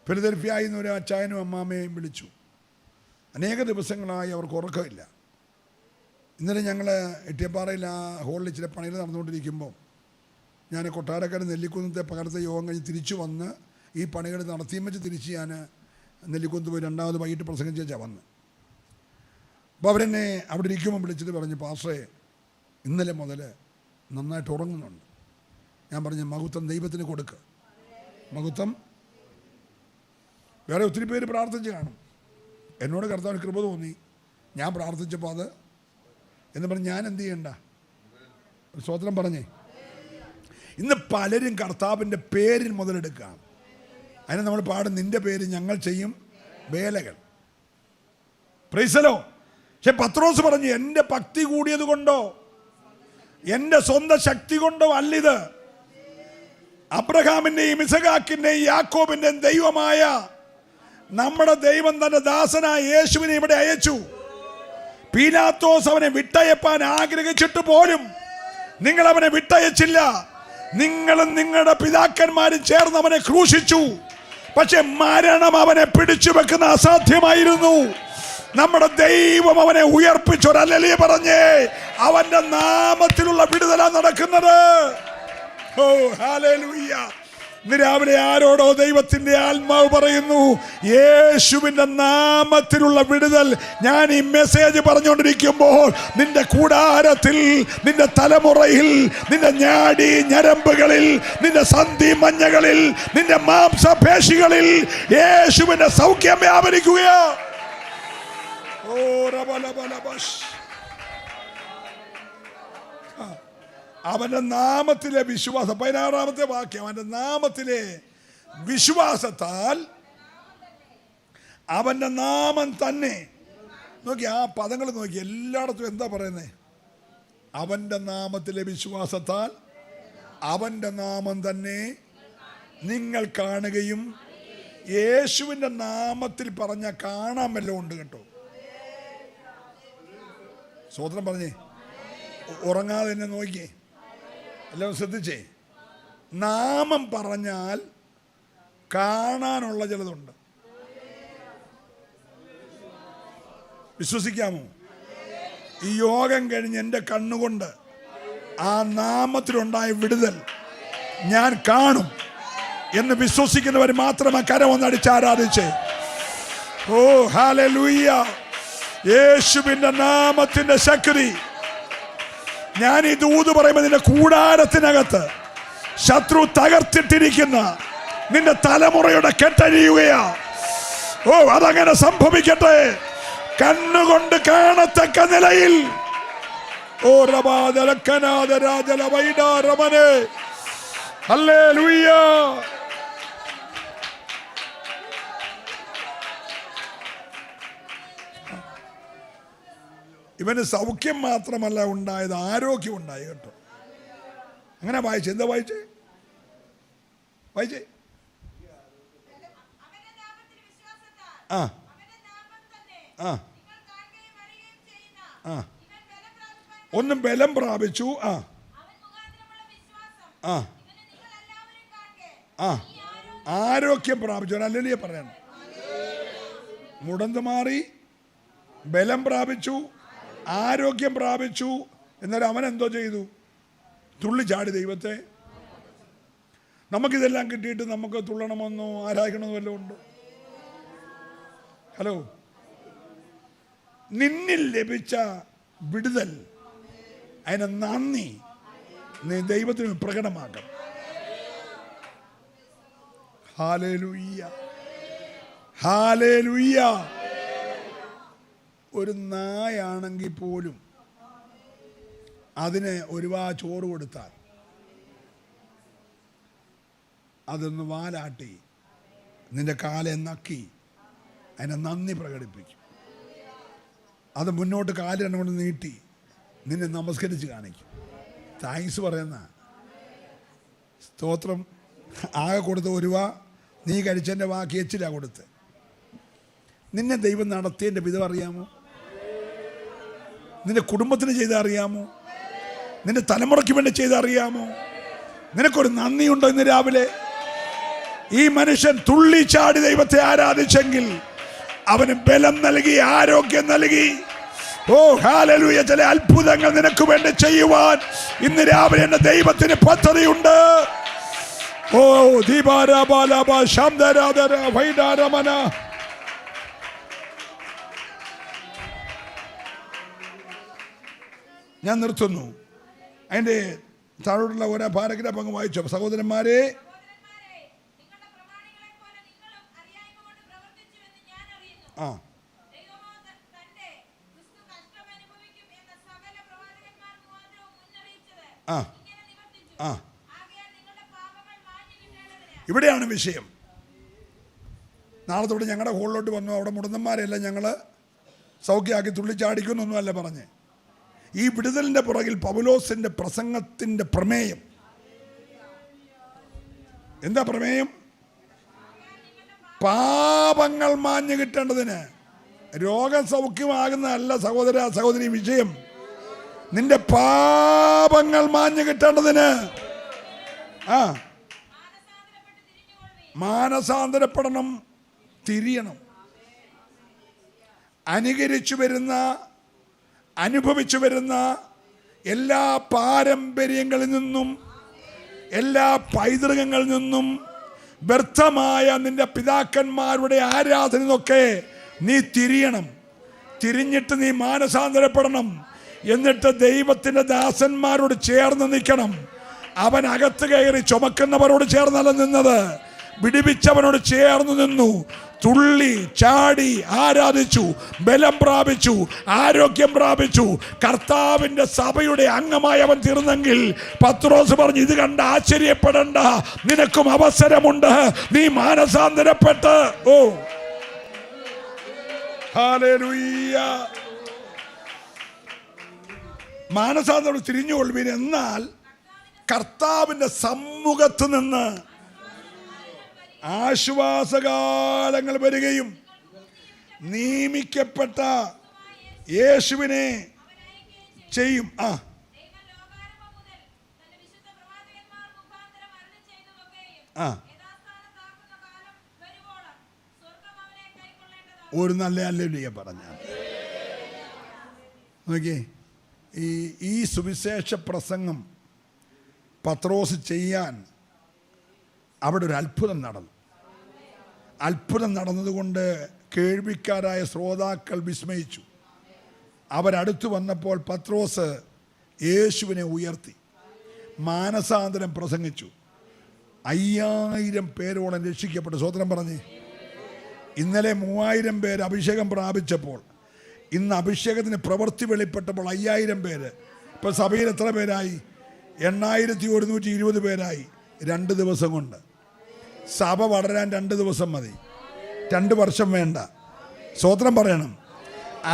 ഫിലദൽഫിയയിൽ നിന്ന് ഒരു അച്ചായനും അമ്മാമ്മയും വിളിച്ചു. അനേക ദിവസങ്ങളായി അവർക്ക് ഉറക്കമില്ല. ഇന്നലെ ഞങ്ങൾ എട്ടിയപ്പാറയിൽ ആ ഹോളിൽ ചില പണികൾ നടന്നുകൊണ്ടിരിക്കുമ്പോൾ ഞാൻ കൊട്ടാരക്കര നെല്ലിക്കുന്നത്തെ പകരത്തെ യോഗം കഴിഞ്ഞ് തിരിച്ചു വന്ന് ഈ പണികൾ നടത്തിയും വെച്ച് തിരിച്ച് ഞാൻ നെല്ലിക്കുന്നത്ത് പോയി 2ാമത് വൈകിട്ട് പ്രസംഗിച്ചാൽ വന്ന്. അപ്പോൾ അവരെന്നെ അവിടെ ഇരിക്കുമ്പോൾ വിളിച്ചിട്ട് പറഞ്ഞു, പാസ്റ്ററെ ഇന്നലെ മുതൽ നന്നായിട്ട് ഉറങ്ങുന്നുണ്ട്. ഞാൻ പറഞ്ഞു, മഹത്വം ദൈവത്തിന് കൊടുക്കുക. മഹത്വം. വേറെ ഒത്തിരി പേര് പ്രാർത്ഥിച്ച് കാണും. എന്നോട് കർത്താവിന് കൃപ തോന്നി. ഞാൻ പ്രാർത്ഥിച്ചപ്പോൾ അത് എന്ന് പറഞ്ഞ് ഞാൻ എന്ത് ചെയ്യണ്ട? സ്തോത്രം പറഞ്ഞേ. ഇന്ന് പലരും കർത്താവിൻ്റെ പേരിൽ മുതലെടുക്കുകയാണ്. അതിന് നമ്മൾ പാടും, നിന്റെ പേര് ഞങ്ങൾ ചെയ്യും വേലകൾ. പ്രൈസലോ. പക്ഷെ പത്രോസ് പറഞ്ഞു, എൻ്റെ ഭക്തി കൂടിയത് കൊണ്ടോ എൻ്റെ സ്വന്തം ശക്തി കൊണ്ടോ അല്ലിത്, അബ്രഹാമിൻ്റെയും ഇസഹാക്കിൻ്റെയും യാക്കോബിൻ്റെയും ദൈവമായ നമ്മുടെ ദൈവം തന്റെ ദാസനായ യേശുവിനെ ഇവിടെ അയച്ചു. പീലാത്തോസ് അവനെ വിട്ടയപ്പാൻ ആഗ്രഹിച്ചിട്ട് പോലും നിങ്ങൾ അവനെ വിട്ടയച്ചില്ല. നിങ്ങളും നിങ്ങളുടെ പിതാക്കന്മാരും ചേർന്ന് അവനെ ക്രൂശിച്ചു. പക്ഷെ മരണം അവനെ പിടിച്ചു വെക്കുന്ന അസാധ്യമായിരുന്നു. നമ്മുടെ ദൈവം അവനെ ഉയർപ്പിച്ചു. ഒരു ഹല്ലേലൂയ പറഞ്ഞേ. അവന്റെ നാമത്തിലുള്ള വിടുതലാ നടക്കുന്നത്. ഓ ഹല്ലേലൂയ. ഇന്ന് രാവിലെ ആരോടോ ദൈവത്തിന്റെ ആത്മാവ് പറയുന്നു, യേശുവിന്റെ നാമത്തിലുള്ള വിടുതൽ. ഞാൻ ഈ മെസ്സേജ് പറഞ്ഞുകൊണ്ടിരിക്കുമ്പോൾ നിന്റെ കൂടാരത്തിൽ, നിന്റെ തലമുറയിൽ, നിന്റെ ഞാടി ഞരമ്പുകളിൽ, നിന്റെ സന്ധി മഞ്ഞകളിൽ, നിന്റെ മാംസപേശികളിൽ യേശുവിന്റെ സൗഖ്യം വ്യാപരിക്കുകയാ. ഓ റബലബലബഷ്. അവന്റെ നാമത്തിലെ വിശ്വാസം, 16-ാമത്തെ വാക്യം. അവന്റെ നാമത്തിലെ വിശ്വാസത്താൽ, അവന്റെ നാമം തന്നെ. നോക്കി ആ പദങ്ങൾ നോക്കി, എല്ലായിടത്തും എന്താ പറയുന്നത്? അവന്റെ നാമത്തിലെ വിശ്വാസത്താൽ അവന്റെ നാമം തന്നെ നിങ്ങൾ കാണുകയും. യേശുവിന്റെ നാമത്തിൽ പറഞ്ഞ കാണാൻ വല്ലതും ഉണ്ട് കേട്ടോ. സ്തോത്രം പറഞ്ഞേ. ഉറങ്ങാതെ തന്നെ നോക്കിയേ, എല്ലാവരും ശ്രദ്ധിച്ചേ. നാമം പറഞ്ഞാൽ കാണാനുള്ള ചിലതുണ്ട്. വിശ്വസിക്കാമോ? ഈ യോഗം കഴിഞ്ഞ് എൻ്റെ കണ്ണുകൊണ്ട് ആ നാമത്തിലുണ്ടായ വിടുതൽ ഞാൻ കാണും എന്ന് വിശ്വസിക്കുന്നവർ മാത്രമേ കരമൊന്നടിച്ച് ആരാധിച്ചേ. ഓ ഹല്ലേലൂയ. യേശുവിന്റെ നാമത്തിന്റെ ശക്തി. ഞാൻ ഈ ദൂത് പറയുമ്പോൾ നിന്റെ കൂടാരത്തിനകത്ത് ശത്രു തകർത്തിട്ടിരിക്കുന്ന നിന്റെ തലമുറയുടെ കെട്ടഴിയുകയാ. ഓ അതങ്ങനെ സംഭവിക്കട്ടെ. കണ്ണുകൊണ്ട് കാണത്തക്ക നിലയിൽ. ഓ റബാദലക്കനാദ രാജല വൈഡാരമനെ. ഹല്ലേലൂയ. ഇവന് സൗഖ്യം മാത്രമല്ല ഉണ്ടായത്, ആരോഗ്യം ഉണ്ടായി കേട്ടോ. അങ്ങനെ വായിച്ചേ. എന്താ വായിച്ചേ? വായിച്ചേ. ആ ആ ആ ഒന്നും ബലം പ്രാപിച്ചു. ആ ആ ആ ആരോഗ്യം പ്രാപിച്ചു. ഹല്ലേലൂയ പറയണം. മുടന്ത് മാറി, ബലം പ്രാപിച്ചു, ആരോഗ്യം പ്രാപിച്ചു. എന്നാലും അവൻ എന്തോ ചെയ്തു? തുള്ളിച്ചാടി ദൈവത്തെ. നമുക്കിതെല്ലാം കിട്ടിയിട്ട് നമുക്ക് തുള്ളണമെന്നോ ആരാധിക്കണമെന്നോ വല്ലതും ഉണ്ടോ? ഹലോ. നിന്നിൽ ലഭിച്ച വിടുതൽ, അതിന് നന്ദി നീ ദൈവത്തിന് പ്രകടമാക്കണം. Hallelujah, hallelujah. ഒരു നായാണെങ്കിൽ പോലും അതിന് ഒരുപാ ചോറ് കൊടുത്താൽ അതൊന്ന് വാലാട്ടി നിന്റെ കാലെ നക്കി അതിനെ നന്ദി പ്രകടിപ്പിക്കും. അത് മുന്നോട്ട് കാല് കൊണ്ട് നീട്ടി നിന്നെ നമസ്കരിച്ച് കാണിക്കും. താങ്ക്സ് പറയുന്ന സ്തോത്രം. ആകെ കൊടുത്ത ഒരുവ നീ കഴിച്ചതിൻ്റെ ബാക്കി എച്ചിലാ കൊടുത്ത്. നിന്നെ ദൈവം നടത്തിയതിൻ്റെ വിധം അറിയാമോ? നിന്റെ കുടുംബത്തിന് ചെയ്ത അറിയാമോ? നിന്റെ തലമുറയ്ക്ക് വേണ്ടി ചെയ്ത അറിയാമോ? നിനക്കൊരു നന്ദിയുണ്ടോ? ഇന്ന് രാവിലെ ഈ മനുഷ്യൻ തുള്ളിച്ചാടി ദൈവത്തെ ആരാധിച്ചെങ്കിൽ അവന് ബലം നൽകി, ആരോഗ്യം നൽകി. ഓ ഹല്ലേലൂയ. ചില അത്ഭുതങ്ങൾ നിനക്ക് വേണ്ടി ചെയ്യുവാൻ ഇന്ന് രാവിലെ എന്റെ ദൈവത്തിന് പദ്ധതിയുണ്ട്. ഓ ദീപാരാബാലാബ ശാന്തരാധര വൈഡാരമന. ഞാൻ നിർത്തുന്നു. അതിൻ്റെ താഴോട്ടുള്ള ഓരോ പാരഗ്രാഫ് അങ്ങ് വായിച്ചോ. സഹോദരന്മാരെ, ആ ഇവിടെയാണ് വിഷയം. നാളെ തൊട്ട് ഞങ്ങളുടെ ഹോളിലോട്ട് വന്നു, അവിടെ മുടന്തന്മാരെല്ലാം ഞങ്ങൾ സൗഖ്യമാക്കി തുള്ളിച്ചാടിക്കുമെന്നൊന്നുമല്ല പറഞ്ഞ്. ഈ വിടുതലിൻ്റെ പുറകിൽ പൗലോസിൻ്റെ പ്രസംഗത്തിൻ്റെ പ്രമേയം എന്താ? പ്രമേയം പാപങ്ങൾ മാഞ്ഞു കിട്ടേണ്ടതിന്. രോഗസൗഖ്യമാകുന്നതല്ല സഹോദര സഹോദരി വിഷയം. നിന്റെ പാപങ്ങൾ മാഞ്ഞു കിട്ടേണ്ടതിന് മാനസാന്തരപ്പെടണം, തിരിയണം. അനുഭവിച്ചു വരുന്ന എല്ലാ പാരമ്പര്യങ്ങളിൽ നിന്നും, എല്ലാ പൈതൃകങ്ങളിൽ നിന്നും, വ്യർത്ഥമായ നിന്റെ പിതാക്കന്മാരുടെ ആരാധനയൊക്കെ നീ തിരിയണം. തിരിഞ്ഞിട്ട് നീ മാനസാന്തരപ്പെടണം. എന്നിട്ട് ദൈവത്തിൻ്റെ ദാസന്മാരോട് ചേർന്ന് നിൽക്കണം. അവൻ അകത്ത് കയറി ചുമക്കുന്നവരോട് ചേർന്നല്ല നിന്നത്, വിടിവിച്ചവനോട് ചേർന്ന് നിന്നു. തുള്ളി ചാടി ആരാധിച്ചു, ബലം പ്രാപിച്ചു, ആരോഗ്യം പ്രാപിച്ചു. കർത്താവിൻ്റെ സഭയുടെ അംഗമായി അവൻ തീർന്നെങ്കിൽ പത്രോസ് പറഞ്ഞു, ഇത് കണ്ട് ആശ്ചര്യപ്പെടണ്ട, നിനക്കും അവസരമുണ്ട്. നീ മാനസാന്തരപ്പെട്ട് ഹല്ലേലൂയ മാനസാന്തരം തിരിഞ്ഞുകൊള്ളുവിൻ. എന്നാൽ കർത്താവിൻ്റെ സമ്മുഖത്ത് നിന്ന് ആശ്വാസകാലങ്ങൾ വരികയും നിയമിക്കപ്പെട്ട യേശുവിനെ ചെയ്യും. ഒരു നല്ല ഹല്ലേലൂയ പറഞ്ഞാൽ നോക്കിയേ, ഈ സുവിശേഷ പ്രസംഗം പത്രോസ് ചെയ്യാൻ അവിടെ ഒരു അത്ഭുതം നടന്നു. അത്ഭുതം നടന്നതുകൊണ്ട് കേൾവിക്കാരായ ശ്രോതാക്കൾ വിസ്മയിച്ചു. അവരടുത്തു വന്നപ്പോൾ പത്രോസ് യേശുവിനെ ഉയർത്തി മാനസാന്തരം പ്രസംഗിച്ചു. 5000 പേരോളം രക്ഷിക്കപ്പെട്ടു. സ്വതന്ത്രം പറഞ്ഞ് ഇന്നലെ 3000 പേര് അഭിഷേകം പ്രാപിച്ചപ്പോൾ, ഇന്ന് അഭിഷേകത്തിന് പ്രവൃത്തി വെളിപ്പെട്ടപ്പോൾ 5000 പേര്. ഇപ്പോൾ സഭയിൽ എത്ര പേരായി? 8120 പേരായി. 2 ദിവസം കൊണ്ട്. സഭ വളരാൻ 2 ദിവസം മതി, 2 വർഷം വേണ്ട. സ്തോത്രം പറയണം.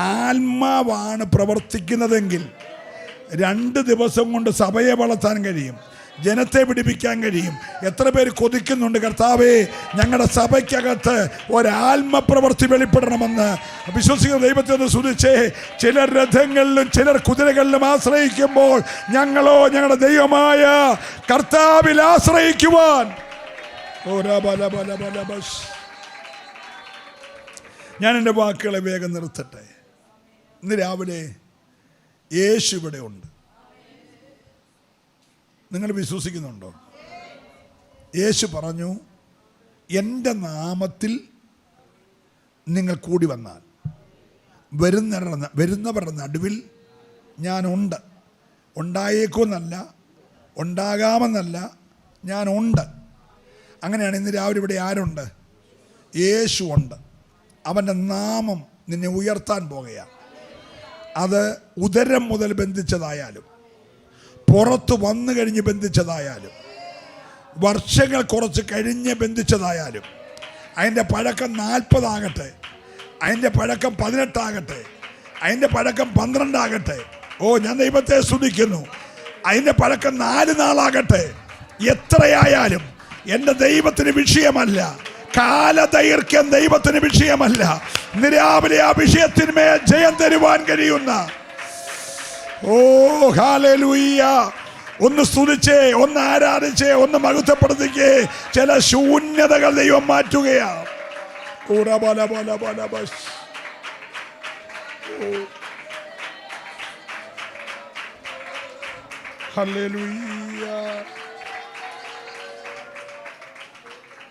ആത്മാവാണ് പ്രവർത്തിക്കുന്നതെങ്കിൽ 2 ദിവസം കൊണ്ട് സഭയെ വളർത്താൻ കഴിയും, ജനത്തെ പിടിപ്പിക്കാൻ കഴിയും. എത്ര പേര് കൊതിക്കുന്നുണ്ട്, കർത്താവേ ഞങ്ങളുടെ സഭയ്ക്കകത്ത് ഒരാത്മപ്രവൃത്തി വെളിപ്പെടണമെന്ന്. വിശ്വസിക്കുന്ന ദൈവത്തെ ഒന്ന് സ്തുതിച്ചേ. ചിലർ രഥങ്ങളിലും ചിലർ കുതിരകളിലും ആശ്രയിക്കുമ്പോൾ ഞങ്ങളോ ഞങ്ങളുടെ ദൈവമായ കർത്താവിൽ ആശ്രയിക്കുവാൻ. ഞാൻ എൻ്റെ വാക്കുകളെ വേഗം നിർത്തട്ടെ. ഇന്ന് രാവിലെ യേശു ഇവിടെ ഉണ്ട്. നിങ്ങൾ വിശ്വസിക്കുന്നുണ്ടോ? യേശു പറഞ്ഞു, എൻ്റെ നിങ്ങൾ കൂടി വന്നാൽ വരുന്നവരുടെ നടുവിൽ ഞാനുണ്ട്. ഉണ്ടായേക്കുമെന്നല്ല, ഉണ്ടാകാമെന്നല്ല, ഞാനുണ്ട്. അങ്ങനെയാണ് ഇന്ന് രാവിലെ ഇവിടെ ആരുണ്ട്? യേശു ഉണ്ട്. അവൻ്റെ നാമം നിന്നെ ഉയർത്താൻ പോകുകയാണ്. അത് ഉദരം മുതൽ ബന്ധിച്ചതായാലും, പുറത്ത് വന്നു കഴിഞ്ഞ് ബന്ധിച്ചതായാലും, വർഷങ്ങൾ കുറച്ച് കഴിഞ്ഞ് ബന്ധിച്ചതായാലും, അതിൻ്റെ പഴക്കം 40 ആകട്ടെ, അതിൻ്റെ പഴക്കം 18 ആകട്ടെ, അതിൻ്റെ പഴക്കം 12 ആകട്ടെ. ഞാൻ ദൈവത്തെ സ്തുതിക്കുന്നു. അതിൻ്റെ പഴക്കം 4 നാളാകട്ടെ, എത്രയായാലും എൻ്റെ ദൈവത്തിന് വിഷയമല്ല. കാലദൈർഘ്യം ദൈവത്തിന് വിഷയമല്ല. ഇന്ന് രാവിലെ ആ വിഷയത്തിന്മേൽ ജയം തരുവാൻ കഴിയുന്ന ഹല്ലേലൂയ. ഒന്ന് സ്തുതിച്ചേ, ഒന്ന് ആരാധിച്ചേ, ഒന്ന് മഹത്വപ്പെടുത്തിക്കേ. ചില ശൂന്യതകൾ ദൈവം മാറ്റുകയാണ്. ഹല്ലേലൂയ.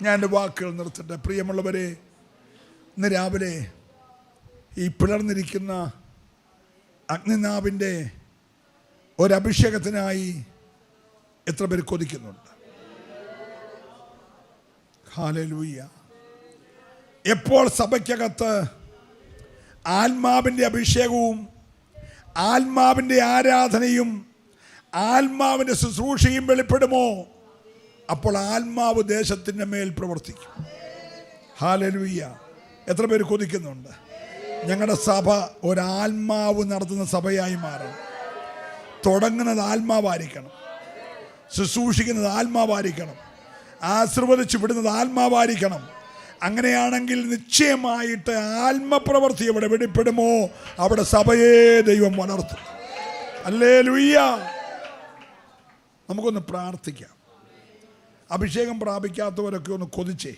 ഞാൻ എൻ്റെ വാക്കുകൾ നിർത്തട്ടെ. പ്രിയമുള്ളവരെ, ഇന്ന് രാവിലെ ഈ പിളർന്നിരിക്കുന്ന അഗ്നിനാവിൻ്റെ ഒരഭിഷേകത്തിനായി എത്ര പേര് കൊതിക്കുന്നുണ്ട്? ഹല്ലേലൂയ. എപ്പോൾ സഭയ്ക്കകത്ത് ആത്മാവിൻ്റെ അഭിഷേകവും ആത്മാവിൻ്റെ ആരാധനയും ആത്മാവിൻ്റെ ശുശ്രൂഷയും വെളിപ്പെടുമോ, അപ്പോൾ ആത്മാവ് ദേശത്തിൻ്റെ മേൽ പ്രവർത്തിക്കും. ഹല്ലേലൂയ. എത്ര പേര് കൊതിക്കുന്നുണ്ട് ഞങ്ങളുടെ സഭ ഒരാത്മാവ് നടത്തുന്ന സഭയായി മാറണം? തുടങ്ങുന്നത് ആത്മാവായിരിക്കണം, ശുശ്രൂഷിക്കുന്നത് ആത്മാവായിരിക്കണം, ആശീർവദിച്ച് വിടുന്നത് ആത്മാവായിരിക്കണം. അങ്ങനെയാണെങ്കിൽ നിശ്ചയമായിട്ട് ആത്മപ്രവൃത്തി എവിടെ വെളിപ്പെടുമോ അവിടെ സഭയെ ദൈവം വളർത്തും. ഹല്ലേലൂയ. നമുക്കൊന്ന് പ്രാർത്ഥിക്കാം. അഭിഷേകം പ്രാപിക്കാത്തവരൊക്കെ ഒന്ന് കൊതിച്ചേ.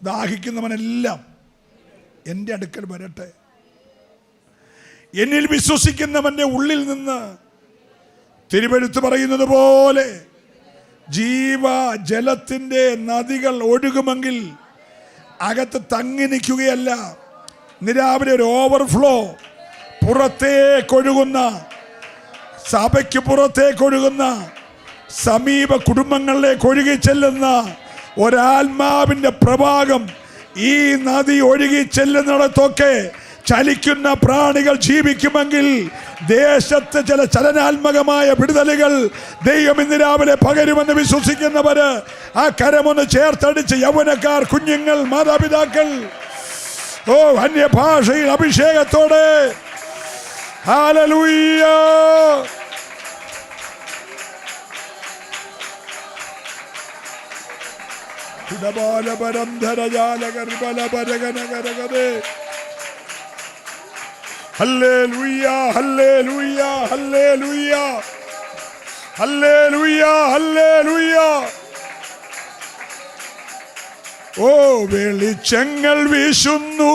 ദാഹിക്കുന്നവനെല്ലാം എൻ്റെ അടുക്കൽ വരട്ടെ. എന്നിൽ വിശ്വസിക്കുന്നവൻ്റെ ഉള്ളിൽ നിന്ന് തിരുവെഴുത്ത് പറയുന്നത് പോലെ ജീവജലത്തിൻ്റെ നദികൾ ഒഴുകുമെങ്കിൽ അകത്ത് തങ്ങി നിൽക്കുകയല്ല, രാവിലെ ഒരു ഓവർഫ്ലോ പുറത്തേക്കൊഴുകുന്ന, സഭയ്ക്ക് പുറത്തേക്കൊഴുകുന്ന, സമീപ കുടുംബങ്ങളിലേക്ക് ഒഴുകി ചെല്ലുന്ന ഒരാത്മാവിൻ്റെ പ്രവാഹം. ഈ നദി ഒഴുകി ചെല്ലുന്നിടത്തൊക്കെ ചലിക്കുന്ന പ്രാണികൾ ജീവിക്കുമെങ്കിൽ ദേശത്ത് ചില ചലനാത്മകമായ വിടുതലുകൾ ദൈവം ഇന്ന് രാവിലെ പകരുമെന്ന് വിശ്വസിക്കുന്നവര് ആ കരമൊന്ന് ചേർത്തടിച്ച്, യൗവനക്കാർ, കുഞ്ഞുങ്ങൾ, മാതാപിതാക്കൾ, ഓ അന്യഭാഷയിൽ അഭിഷേകത്തോടെ hallelujah. Hallelujah, hallelujah, hallelujah, hallelujah, hallelujah. ഓ വെളിച്ചങ്ങൾ വീശുന്നു,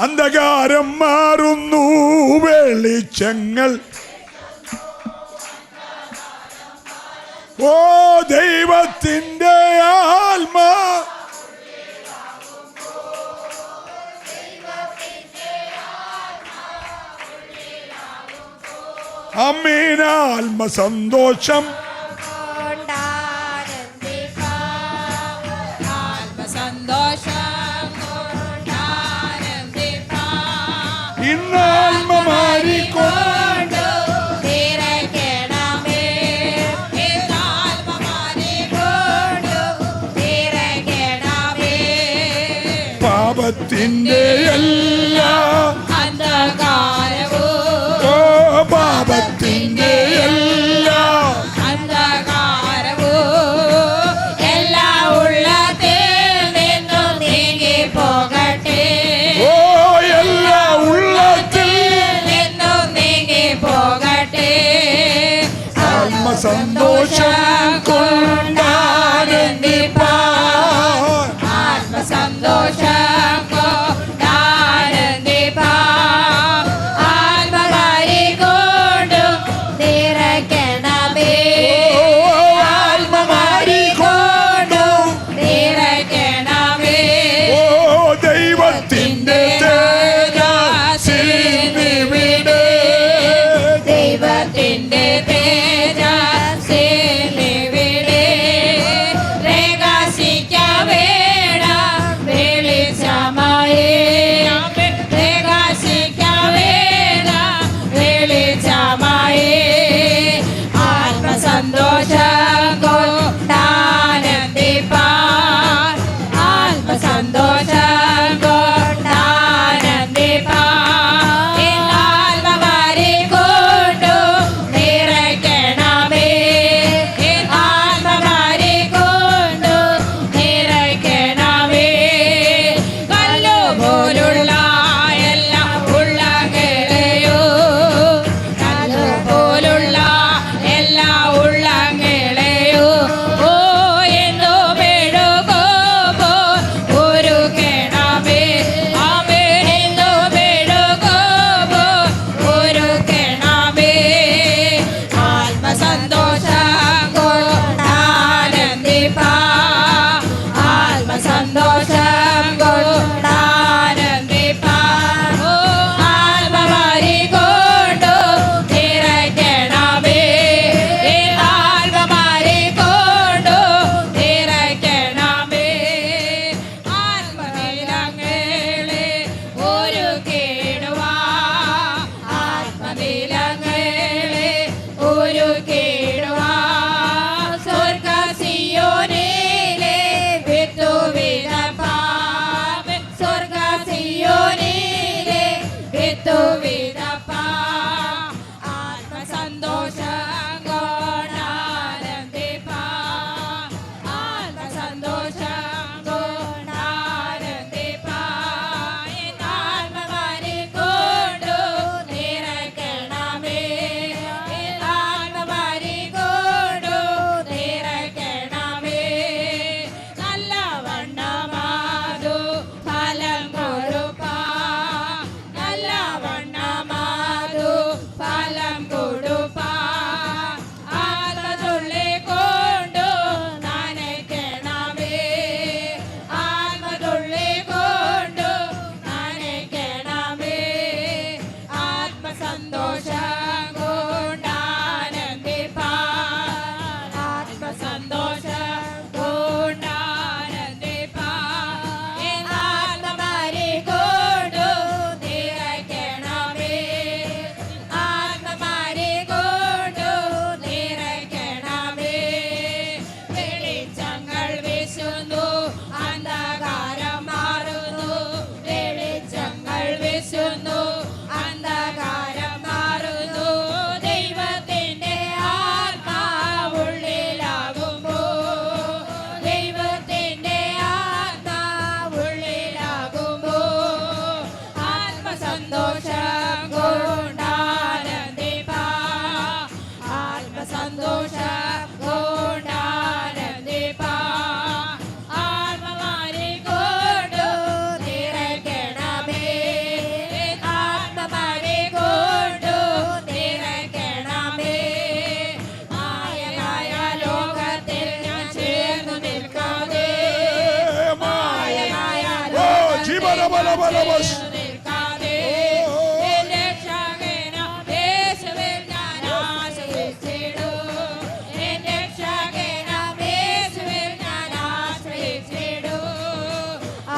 അന്ധകാരം മാറുന്നു. വെളിച്ചങ്ങൾ, ഓ ദൈവത്തിൻ്റെ ആത്മാ, അമ്മീൻ ആത്മസന്തോഷം, ഇന്നാത്മ മാറിക്കൊണ്ട് പാപത്തിൻ്റെ എല്ലാ അന്ധകാരവും, ഓ പാപത്തിൻ്റെ എല്ലാ അന്ധകാരവും എല്ലാം ഉള്ളതിൽ നിന്നും നീങ്ങി പോകട്ടെ. ഓ എല്ലാ ഉള്ളത്തിൽ നിന്നും നീങ്ങി പോകട്ടെ. ആത്മസന്തോഷം കൊണ്ടാനന്ദിപ്പാൻ, ആത്മസന്തോഷം കൊണ്ടാനന്ദിപ്പാൻ, ആത്മകാരി കൊണ്ടും നിറയ്ക്കണമേ. ആത്മകാരി കൊണ്ടും നിറയ്ക്കണമേ. ഓ ദൈവത്തിൻ്റെ തേജസ്സിവിടെ, ദൈവത്തിൻ്റെ തേജസ്സിവിടെ പ്രകാശിക്കവേണം വെളിച്ചമാ.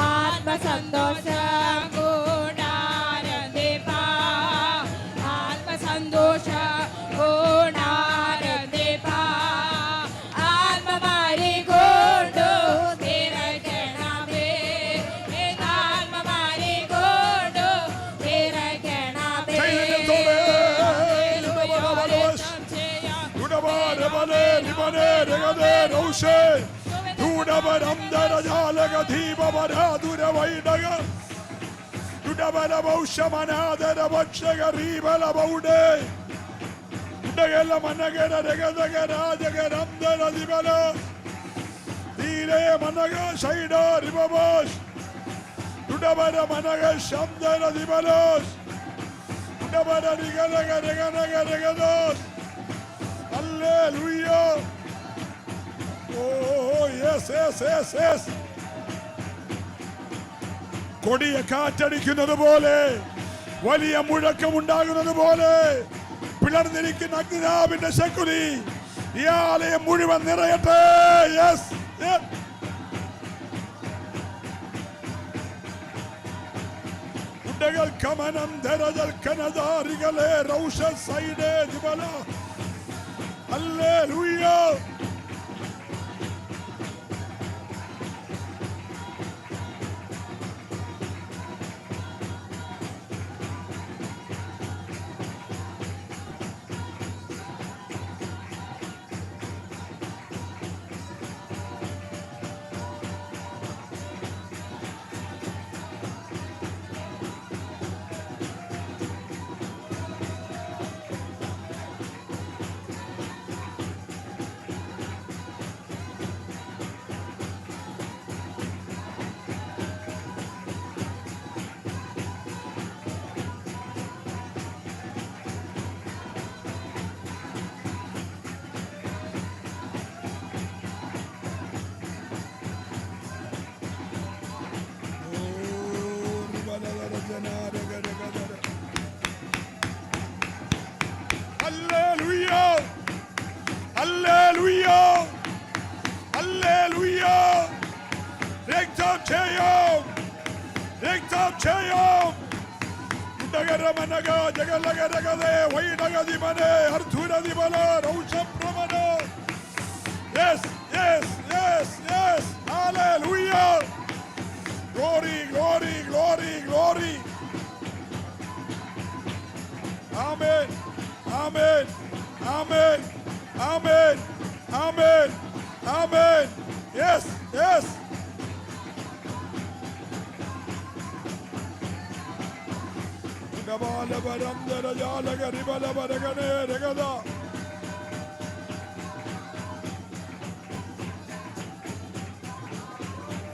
ആത്മസന്തോഷം കൂടാരന്തിപ്പാ ആത്മസന്തോഷം കൂടാരന്തിപ്പാ ആത്മമാരി കൊണ്ടു നിറയ്ക്കണമേ ആത്മമാരി കൊണ്ടു നിറയ്ക്കണമേ Hallelujah. Oh, yes, yes, yes, yes. കൊടിയ കാറ്റടിക്കുന്നത് പോലെ വലിയ മുഴക്കമുണ്ടാകുന്നത് പോലെ പിളർന്നിരിക്കുന്ന അഗ്നിനാവിന്റെ ശക്തി ഈ ആലയം മുഴുവൻ നിറയട്ടെ. Yes, ഉണ്ടകൾ കമനം ധരജൽ കനദാരികളെ റൗഷ സൈഡേ ദിബല. Hallelujah. Hallelujah. Hallelujah. Hallelujah. Rektam Chayam. Rektam Chayam. Nagaramanaga, Jagalagade, Wainagadi Mane, Arthura di Bala, Rausham Pramana. Yes, yes, yes, yes. Hallelujah. Glory, glory, glory, glory. Amen. Amen. Amen. Amen. Amen. Amen. Yes. Yes.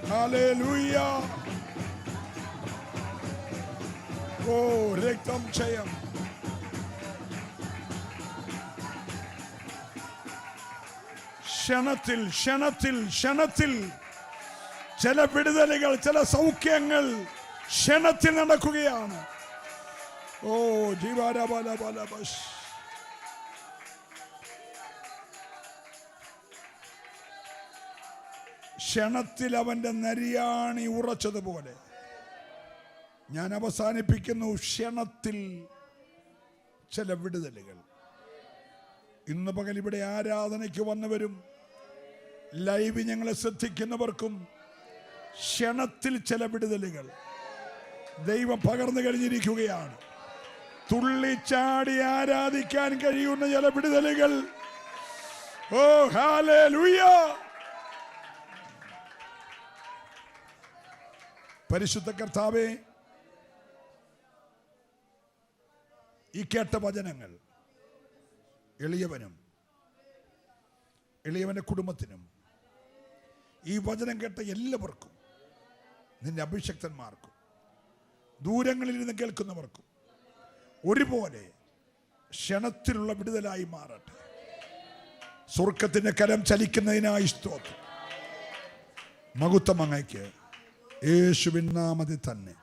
Hallelujah. Oh, Rektam Chayam. ക്ഷണത്തിൽ ക്ഷണത്തിൽ ക്ഷണത്തിൽ ചില വിടുതലുകൾ, ചില സൗഖ്യങ്ങൾ ക്ഷണത്തിൽ നടക്കുകയാണ്. ഓ ജീവാരബലബലബസ്. ക്ഷണത്തിൽ അവന്റെ നരിയാണി ഉറച്ചതുപോലെ ഞാൻ അവസാനിപ്പിക്കുന്നു. ക്ഷണത്തിൽ ചില വിടുതലുകൾ. ഇന്ന് പകൽ ഇവിടെ ആരാധനയ്ക്ക് വന്നവരും ലൈവ് ഞങ്ങളെ ശ്രദ്ധിക്കുന്നവർക്കും ക്ഷണത്തിൽ ചില വിടുതലുകൾ ദൈവം പകർന്നു കഴിഞ്ഞിരിക്കുകയാണ്. തുള്ളിച്ചാടി ആരാധിക്കാൻ കഴിയുന്ന ചില വിടുതലുകൾ. ഓ ഹല്ലേലൂയ. പരിശുദ്ധ കർത്താവേ, ഈ കേട്ട വചനങ്ങൾ എളിയവനും എളിയവൻ്റെ കുടുംബത്തിനും ഈ വചനം കേട്ട എല്ലാവർക്കും, നിന്റെ അഭിഷക്തന്മാർക്കും ദൂരങ്ങളിൽ നിന്ന് കേൾക്കുന്നവർക്കും ഒരുപോലെ ക്ഷണത്തിലുള്ള വിടുതലായി മാറട്ടെ. സ്വർഗത്തിൻ്റെ കരം ചലിക്കുന്നതിനായി സ്തോത്രം. മഹത്വം അങ്ങയ്ക്ക് യേശുവിൻ നാമത്തിൽ തന്നെ.